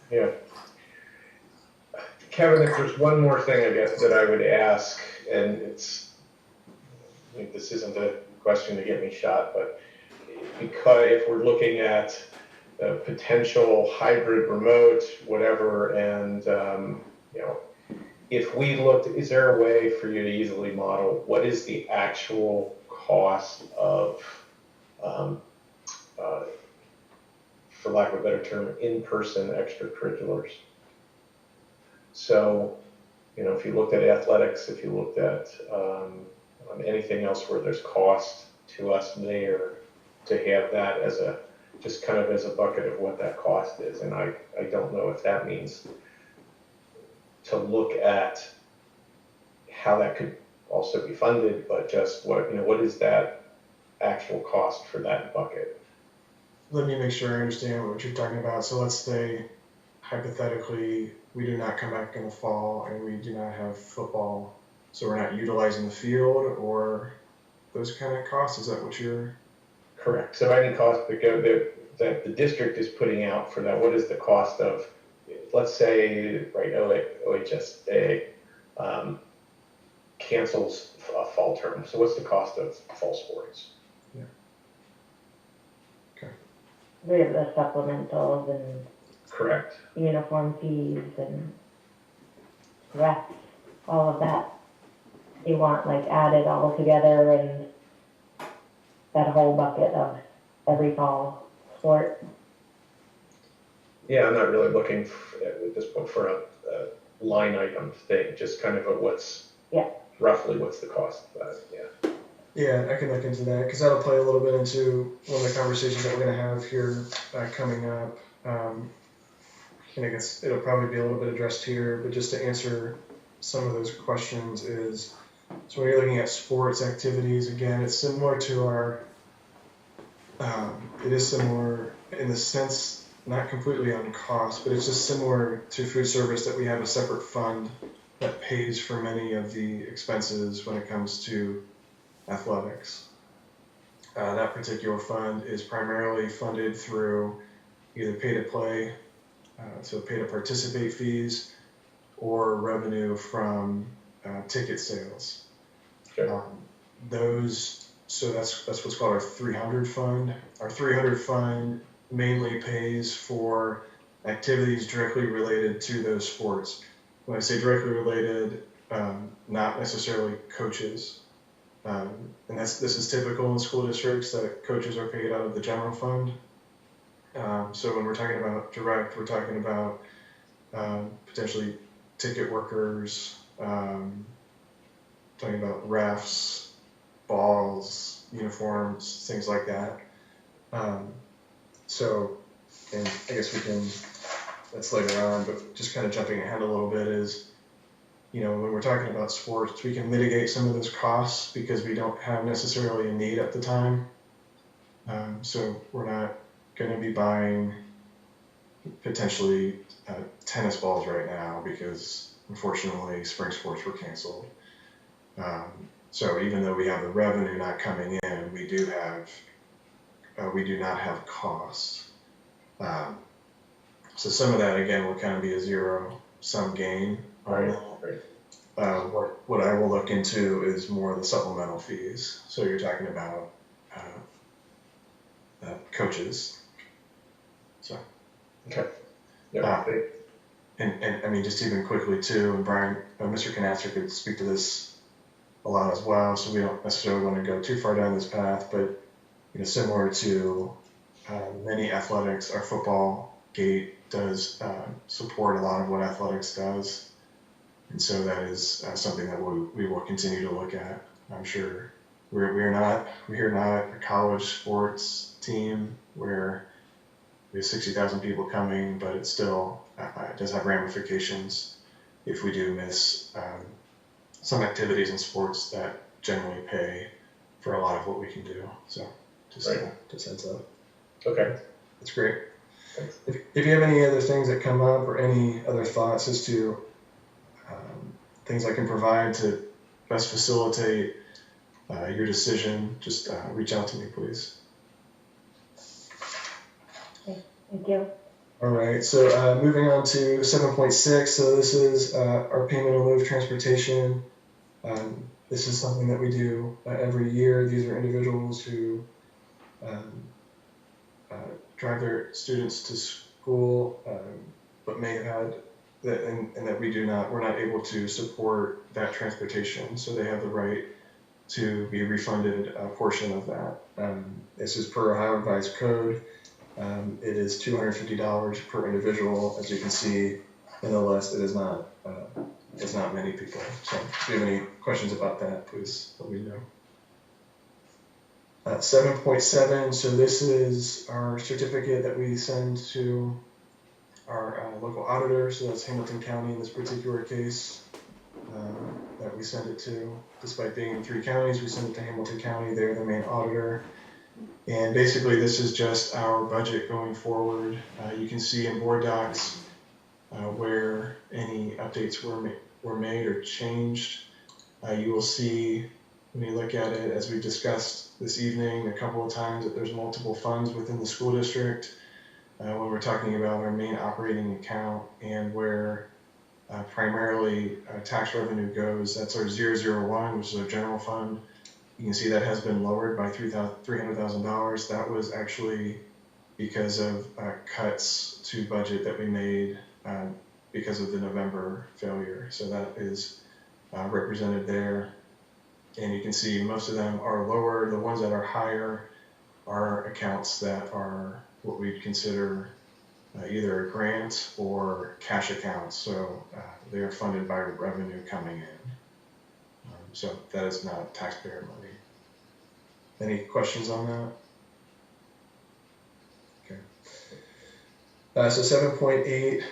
Speaker 5: Yeah. Kevin, if there's one more thing, I guess, that I would ask, and this isn't a question to get me shot, but because if we're looking at potential hybrid remote, whatever, and, if we looked, is there a way for you to easily model what is the actual cost of, for lack of a better term, in-person extracurriculars? So, if you looked at athletics, if you looked at anything else where there's cost to us there, to have that as just kind of as a bucket of what that cost is. And I don't know if that means to look at how that could also be funded, but just what is that actual cost for that bucket?
Speaker 6: Let me make sure I understand what you're talking about. So let's say, hypothetically, we do not come back in the fall and we do not have football, so we're not utilizing the field or those kind of costs. Is that what you're?
Speaker 5: Correct. So any cost that the district is putting out for that, what is the cost of, let's say, right, OHSA cancels a fall term. So what's the cost of fall sports?
Speaker 6: Yeah. Okay.
Speaker 2: We have the supplementals and
Speaker 5: Correct.
Speaker 2: uniform fees and refs, all of that. You want like added all together and that whole bucket of every fall sport.
Speaker 5: Yeah, I'm not really looking at this point for a line item thing, just kind of roughly what's the cost of that, yeah.
Speaker 6: Yeah, I can look into that because that'll play a little bit into one of the conversations that we're going to have here coming up. And I guess it'll probably be a little bit addressed here, but just to answer some of those questions is, so when you're looking at sports activities, again, it's similar to our, it is similar in the sense, not completely on cost, but it's just similar to food service that we have a separate fund that pays for many of the expenses when it comes to athletics. That particular fund is primarily funded through either pay to play, so pay to participate fees, or revenue from ticket sales.
Speaker 5: Okay.
Speaker 6: So that's what's called our 300 fund. Our 300 fund mainly pays for activities directly related to those sports. When I say directly related, not necessarily coaches. And this is typical in school districts that coaches are paid out of the general fund. So when we're talking about direct, we're talking about potentially ticket workers, talking about refs, balls, uniforms, things like that. So, and I guess that's later on, but just kind of jumping ahead a little bit is, when we're talking about sports, we can mitigate some of those costs because we don't have necessarily a need at the time. So we're not going to be buying potentially tennis balls right now because unfortunately spring sports were canceled. So even though we have the revenue not coming in, we do not have cost. So some of that again will kind of be a zero-sum gain.
Speaker 5: Right.
Speaker 6: What I will look into is more the supplemental fees. So you're talking about coaches. So.
Speaker 5: Okay. Yeah.
Speaker 6: And I mean, just even quickly too, and Brian, Mr. Canasser could speak to this a lot as well. So we don't necessarily want to go too far down this path, but similar to many athletics, our football gate does support a lot of what athletics does. And so that is something that we will continue to look at. I'm sure we're not a college sports team where we have 60,000 people coming, but it still it does have ramifications if we do miss some activities in sports that generally pay for a lot of what we can do. So just heads up.
Speaker 5: Okay.
Speaker 6: That's great.
Speaker 5: Thanks.
Speaker 6: If you have any other things that come up or any other thoughts as to things I can provide to best facilitate your decision, just reach out to me, please.
Speaker 3: Thank you.
Speaker 6: All right, so moving on to 7.6. So this is our payment in lieu of transportation. This is something that we do every year. These are individuals who drive their students to school, but may have had that, and that we're not able to support that transportation. So they have the right to be refunded a portion of that. This is per Ohio Revised Code. It is $250 per individual. As you can see in the list, it's not many people. So if you have any questions about that, please let me know. 7.7, so this is our certificate that we send to our local auditor, so that's Hamilton County in this particular case, that we send it to. Despite being in 3 counties, we send it to Hamilton County. They're the main auditor. And basically this is just our budget going forward. You can see in board docs where any updates were made or changed. You will see when you look at it, as we discussed this evening a couple of times, that there's multiple funds within the school district when we're talking about our main operating account and where primarily tax revenue goes. That's our 001, which is our general fund. You can see that has been lowered by $300,000. That was actually because of cuts to budget that we made because of the November failure. So that is represented there. And you can see most of them are lower. The ones that are higher are accounts that are what we'd consider either a grant or cash accounts. So they are funded by revenue coming in. So that is not taxpayer money. Any questions on that? Okay. So 7.8,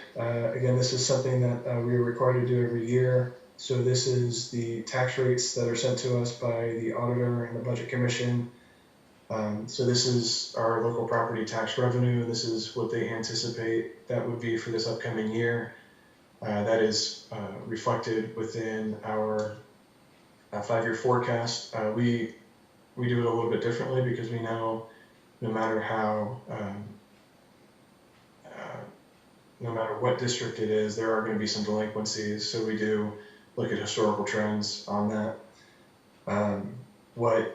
Speaker 6: again, this is something that we are required to do every year. So this is the tax rates that are sent to us by the auditor and the budget commission. So this is our local property tax revenue. This is what they anticipate that would be for this upcoming year. That is reflected within our 5-year forecast. We do it a little bit differently because we know no matter what district it is, there are going to be some delinquencies. So we do look at historical trends on that.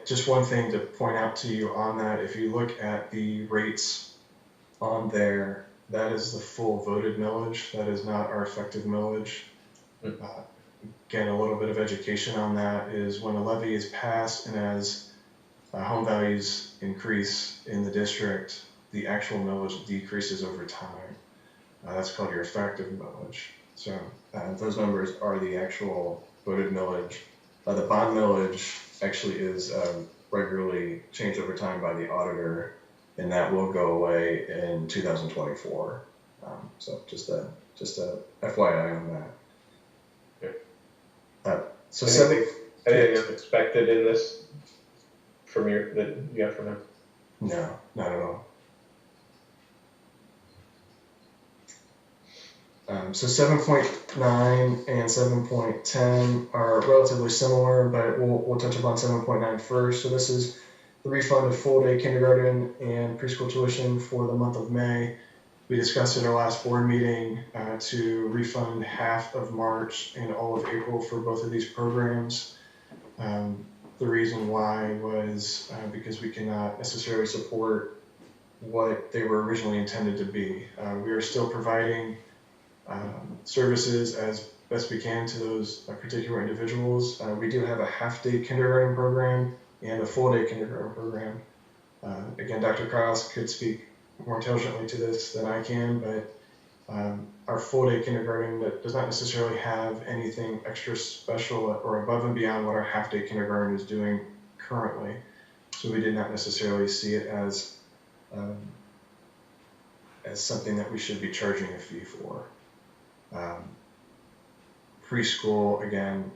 Speaker 6: Just one thing to point out to you on that, if you look at the rates on there, that is the full voted millage. That is not our effective millage. Again, a little bit of education on that is when a levy is passed and as home values increase in the district, the actual millage decreases over time. That's called your effective millage. So those numbers are the actual voted millage. The bond millage actually is regularly changed over time by the auditor and that will go away in 2024. So just a FYI on that.
Speaker 5: Okay.
Speaker 6: So
Speaker 5: anything unexpected in this from that you have from him?
Speaker 6: No, not at all. So 7.9 and 7.10 are relatively similar, but we'll touch upon 7.9 first. So this is the refund of full-day kindergarten and preschool tuition for the month of May. We discussed at our last board meeting to refund half of March and all of April for both of these programs. The reason why was because we cannot necessarily support what they were originally intended to be. We are still providing services as best we can to those particular individuals. We do have a half-day kindergarten program and a full-day kindergarten program. Again, Dr. Krause could speak more intelligently to this than I can, but our full-day kindergarten that does not necessarily have anything extra special or above and beyond what our half-day kindergarten is doing currently. So we did not necessarily see it as something that we should be charging a fee for. Preschool, again,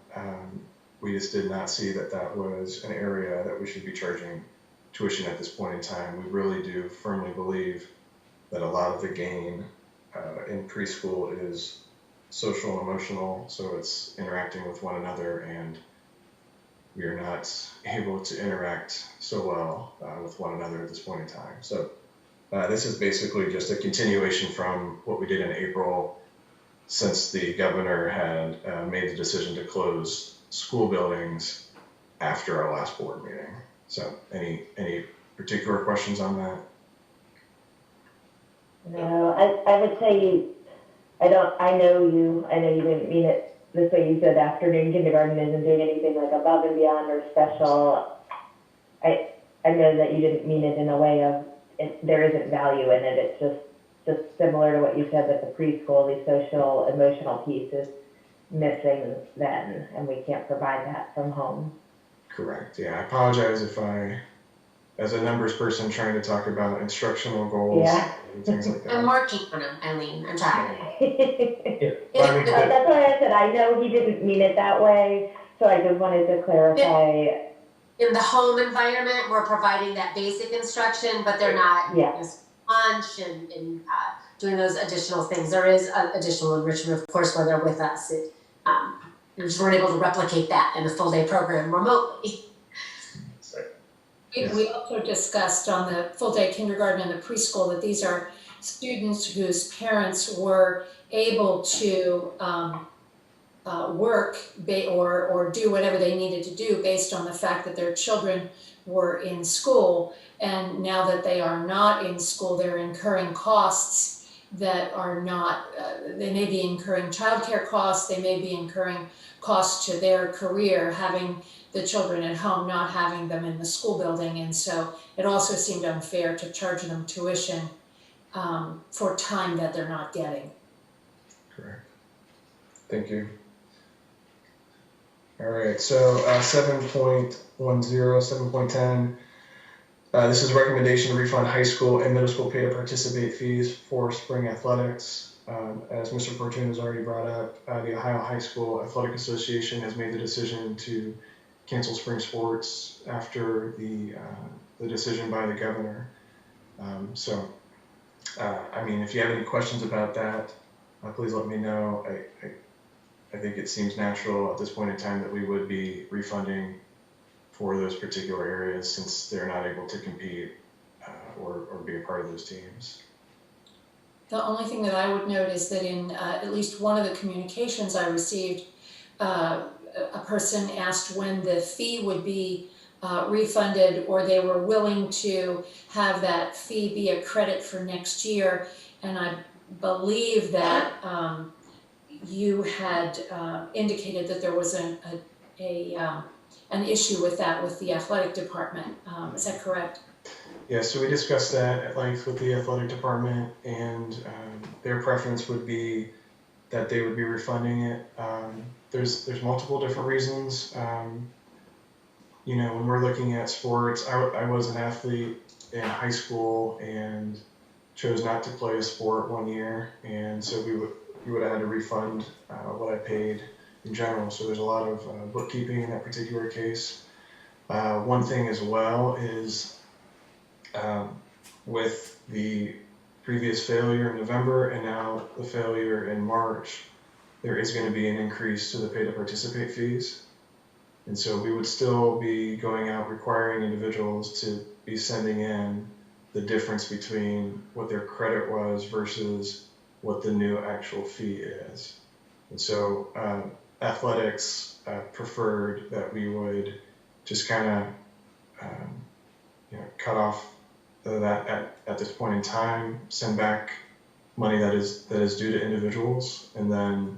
Speaker 6: we just did not see that was an area that we should be charging tuition at this point in time. We really do firmly believe that a lot of the gain in preschool is social and emotional, so it's interacting with one another, and we are not able to interact so well with one another at this point in time. So this is basically just a continuation from what we did in April, since the governor had made the decision to close school buildings after our last board meeting. So any particular questions on that?
Speaker 8: No, I would say I know you didn't mean it this way. You said afternoon kindergarten isn't doing anything like above and beyond or special. I know that you didn't mean it in a way of there isn't value in it. It's just similar to what you said with the preschool. The social emotional piece is missing then, and we can't provide that from home.
Speaker 6: Correct. Yeah, I apologize if as a numbers person trying to talk about instructional goals and things like that.
Speaker 1: I'm working on them, Eileen. I'm trying.
Speaker 8: That's why I said I know he didn't mean it that way, so I just wanted to clarify.
Speaker 1: In the home environment, we're providing that basic instruction, but they're not lunch and doing those additional things. There is additional enrichment, of course, when they're with us. We just weren't able to replicate that in the full day program remotely.
Speaker 4: We also discussed on the full day kindergarten and the preschool that these are students whose parents were able to work or do whatever they needed to do based on the fact that their children were in school. And now that they are not in school, they're incurring costs that are not, they may be incurring childcare costs, they may be incurring costs to their career, having the children at home, not having them in the school building. And so it also seemed unfair to charge them tuition for time that they're not getting.
Speaker 6: Correct. Thank you. All right, so 7.10, 7.10. This is a recommendation to refund high school and middle school pay to participate fees for spring athletics. As Mr. Fortune has already brought up, the Ohio High School Athletic Association has made the decision to cancel spring sports after the decision by the governor. I mean, if you have any questions about that, please let me know. I think it seems natural at this point in time that we would be refunding for those particular areas since they're not able to compete or be a part of those teams.
Speaker 4: The only thing that I would note is that in at least one of the communications I received, a person asked when the fee would be refunded, or they were willing to have that fee be a credit for next year. And I believe that you had indicated that there was an issue with that with the athletic department. Is that correct?
Speaker 6: Yeah, so we discussed that at length with the athletic department, and their preference would be that they would be refunding it. There's multiple different reasons. You know, when we're looking at sports, I was an athlete in high school and chose not to play a sport one year, and so we would have had to refund what I paid in general. So there's a lot of bookkeeping in that particular case. One thing as well is with the previous failure in November and now the failure in March, there is going to be an increase to the pay to participate fees. And so we would still be going out requiring individuals to be sending in the difference between what their credit was versus what the new actual fee is. And so athletics preferred that we would just kind of cut off that at this point in time, send back money that is due to individuals, and then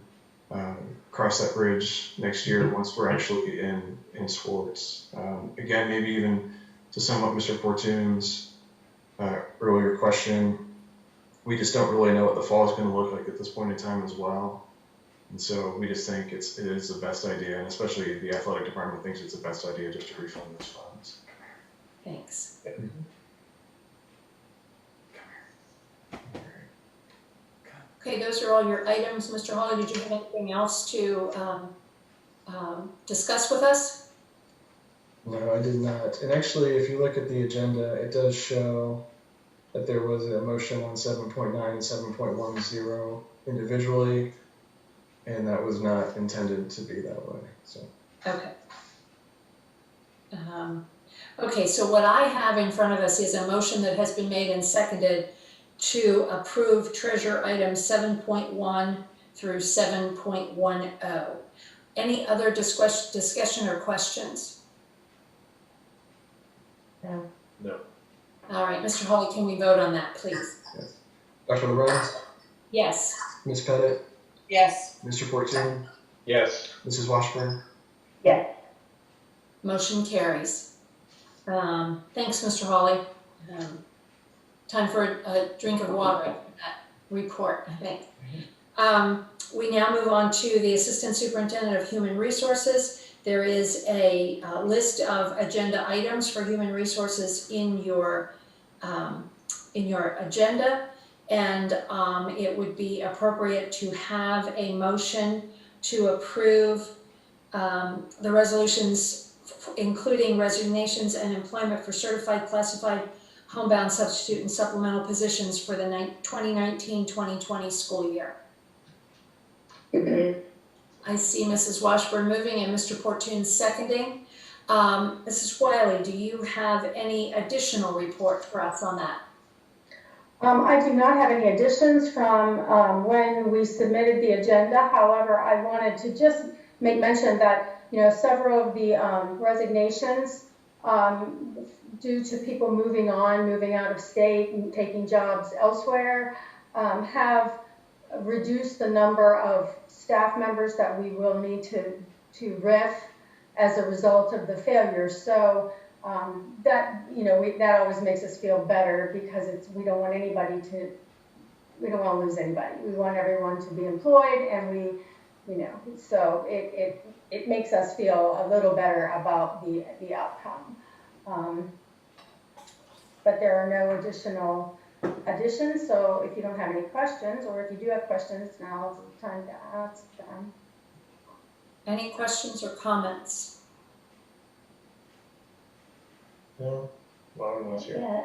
Speaker 6: cross that bridge next year once we're actually in sports. Again, maybe even to sum up Mr. Fortune's earlier question, we just don't really know what the fall is going to look like at this point in time as well. And so we just think it is the best idea, and especially the athletic department thinks it's the best idea just to refund those funds.
Speaker 4: Thanks. Okay, those are all your items. Mr. Hawley, did you have anything else to discuss with us?
Speaker 6: No, I did not. And actually, if you look at the agenda, it does show that there was a motion on 7.9 and 7.10 individually, and that was not intended to be that way. So.
Speaker 4: Okay. Okay, so what I have in front of us is a motion that has been made and seconded to approve treasure items 7.1 through 7.10. Any other discussion or questions?
Speaker 8: No.
Speaker 5: No.
Speaker 4: All right, Mr. Hawley, can we vote on that, please?
Speaker 6: Yes. Dr. LeBrun?
Speaker 4: Yes.
Speaker 6: Ms. Pettit?
Speaker 7: Yes.
Speaker 6: Mr. Fortune?
Speaker 5: Yes.
Speaker 6: Mrs. Washburn?
Speaker 8: Yes.
Speaker 4: Motion carries. Thanks, Mr. Hawley. Time for a drink of water after that report, I think. We now move on to the Assistant Superintendent of Human Resources. There is a list of agenda items for Human Resources in your agenda, and it would be appropriate to have a motion to approve the resolutions, including resignations and employment for certified, classified, homebound, substitute, and supplemental positions for the 2019-2020 school year. I see Mrs. Washburn moving and Mr. Fortune seconding. Mrs. Whaley, do you have any additional report for us on that?
Speaker 9: I do not have any additions from when we submitted the agenda. However, I wanted to just make mention that several of the resignations due to people moving out of state and taking jobs elsewhere have reduced the number of staff members that we will need to RIF as a result of the failure. So that that always makes us feel better, because we don't want to lose anybody. We want everyone to be employed, and so it makes us feel a little better about the outcome. But there are no additional additions, so if you don't have any questions, or if you do have questions, now is the time to ask them.
Speaker 4: Any questions or comments?
Speaker 5: No. Lauren was here.
Speaker 8: Yeah.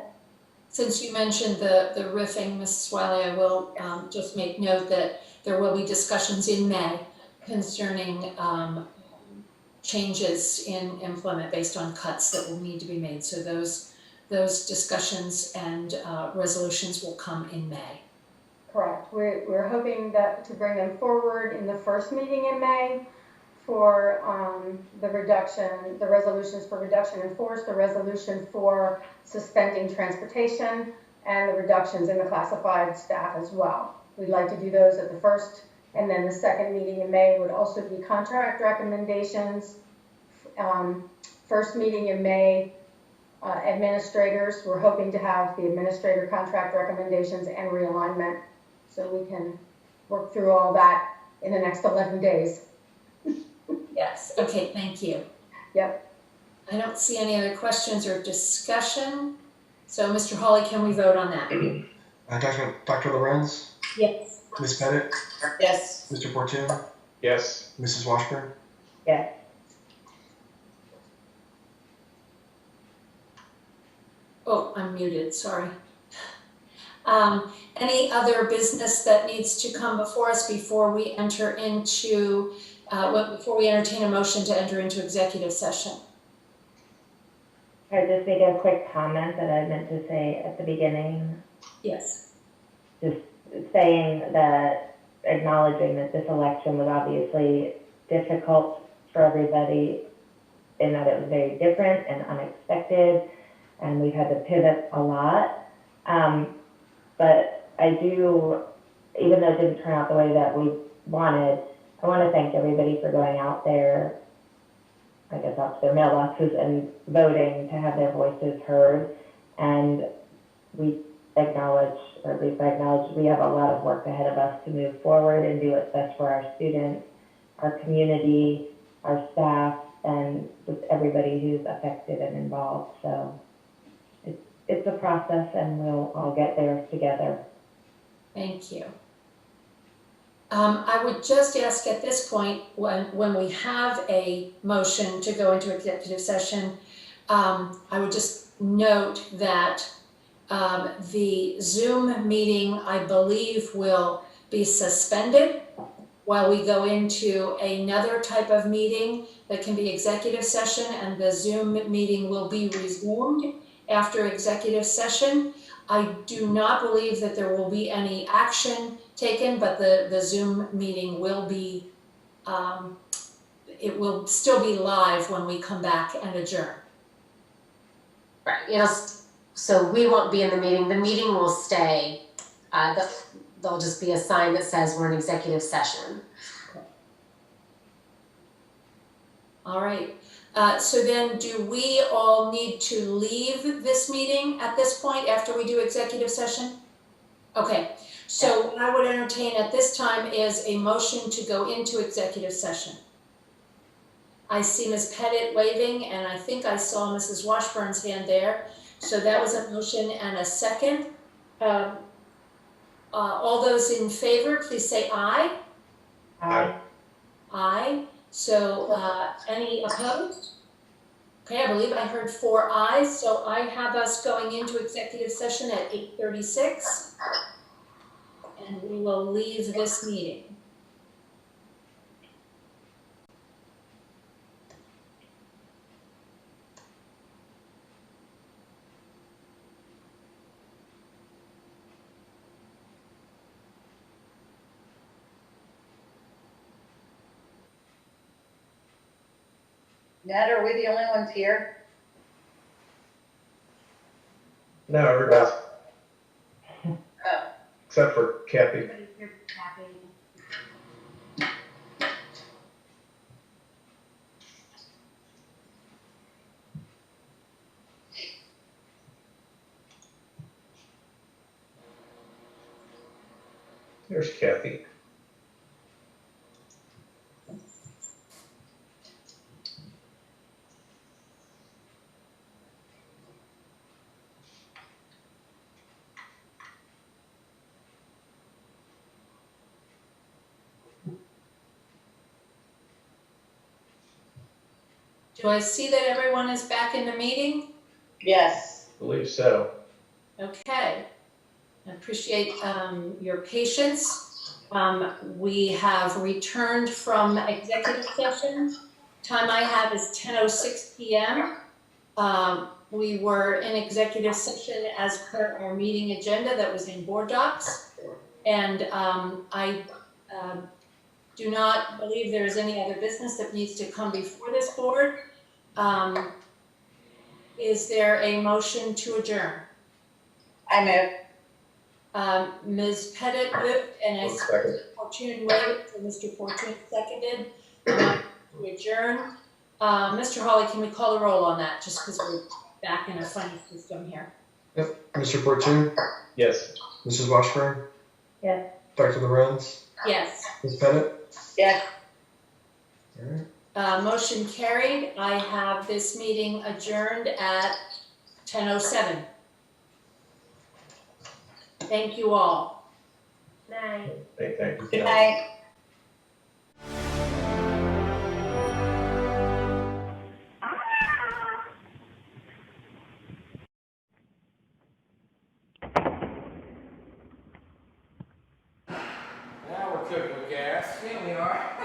Speaker 4: Since you mentioned the riffing, Mrs. Wiley, I will just make note that there will be discussions in May concerning changes in employment based on cuts that will need to be made. So those discussions and resolutions will come in May.
Speaker 9: Correct. We're hoping to bring them forward in the first meeting in May for the resolutions for reduction in force, the resolution for suspending transportation, and the reductions in the classified staff as well. We'd like to do those at the first, and then the second meeting in May would also be contract recommendations. First meeting in May, administrators. We're hoping to have the administrator contract recommendations and realignment, so we can work through all that in the next 11 days.
Speaker 4: Yes, okay, thank you.
Speaker 9: Yep.
Speaker 4: I don't see any other questions or discussion. So, Mr. Hawley, can we vote on that?
Speaker 6: Dr. Lorenz,
Speaker 4: Yes.
Speaker 6: Ms. Pettit,
Speaker 7: Yes.
Speaker 6: Mr. Fortune,
Speaker 5: Yes.
Speaker 6: Mrs. Washburn.
Speaker 8: Yes.
Speaker 4: Oh, I'm muted, sorry. Any other business that needs to come before us before we enter into, before we entertain a motion to enter into executive session?
Speaker 8: Can I just make a quick comment that I meant to say at the beginning?
Speaker 4: Yes.
Speaker 8: Just saying that, acknowledging that this election was obviously difficult for everybody in that it was very different and unexpected, and we've had to pivot a lot. But I do, even though it didn't turn out the way that we wanted, I want to thank everybody for going out there, I guess out to their mailboxes and voting to have their voices heard. And we acknowledge, or at least I acknowledge, we have a lot of work ahead of us to move forward and do what's best for our students, our community, our staff, and just everybody who's affected and involved. So it's a process, and we'll all get there together.
Speaker 4: Thank you. I would just ask at this point, when we have a motion to go into executive session, I would just note that the Zoom meeting, I believe, will be suspended while we go into another type of meeting that can be executive session, and the Zoom meeting will be resumed after executive session. I do not believe that there will be any action taken, but the Zoom meeting will be, it will still be live when we come back and adjourn.
Speaker 1: Right, so we won't be in the meeting. The meeting will stay. There'll just be a sign that says we're in executive session.
Speaker 4: All right. So then do we all need to leave this meeting at this point after we do executive session? Okay, so what I would entertain at this time is a motion to go into executive session. I see Ms. Pettit waving, and I think I saw Mrs. Washburn's hand there. So that was a motion and a second. All those in favor, please say aye.
Speaker 8: Aye.
Speaker 4: Aye. So any opposed? Okay, I believe I heard 4 ayes, so I have us going into executive session at 8:36, and we will leave this meeting.
Speaker 7: Ned, are we the only ones here?
Speaker 5: No, everybody's,
Speaker 7: Oh.
Speaker 5: except for Kathy. There's Kathy.
Speaker 4: Do I see that everyone is back in the meeting?
Speaker 7: Yes.
Speaker 5: I believe so.
Speaker 4: Okay. I appreciate your patience. We have returned from executive session. Time I have is 10:06 p.m. We were in executive session as per our meeting agenda that was in board docs. And I do not believe there is any other business that needs to come before this board. Is there a motion to adjourn?
Speaker 7: I move.
Speaker 4: Ms. Pettit moved, and I
Speaker 5: Second.
Speaker 4: Fortune waved, so Mr. Fortune seconded to adjourn. Mr. Hawley, can we call the roll on that, just because we're back in a funny system here?
Speaker 6: Yep. Mr. Fortune,
Speaker 5: Yes.
Speaker 6: Mrs. Washburn,
Speaker 8: Yes.
Speaker 6: Dr. Lorenz,
Speaker 4: Yes.
Speaker 6: Ms. Pettit.
Speaker 7: Yes.
Speaker 6: All right.
Speaker 4: Motion carried. I have this meeting adjourned at 10:07. Thank you all.
Speaker 9: Night.
Speaker 5: Thanks.
Speaker 7: Good night.
Speaker 10: Now we're cooking with gas.
Speaker 11: Yeah, we are.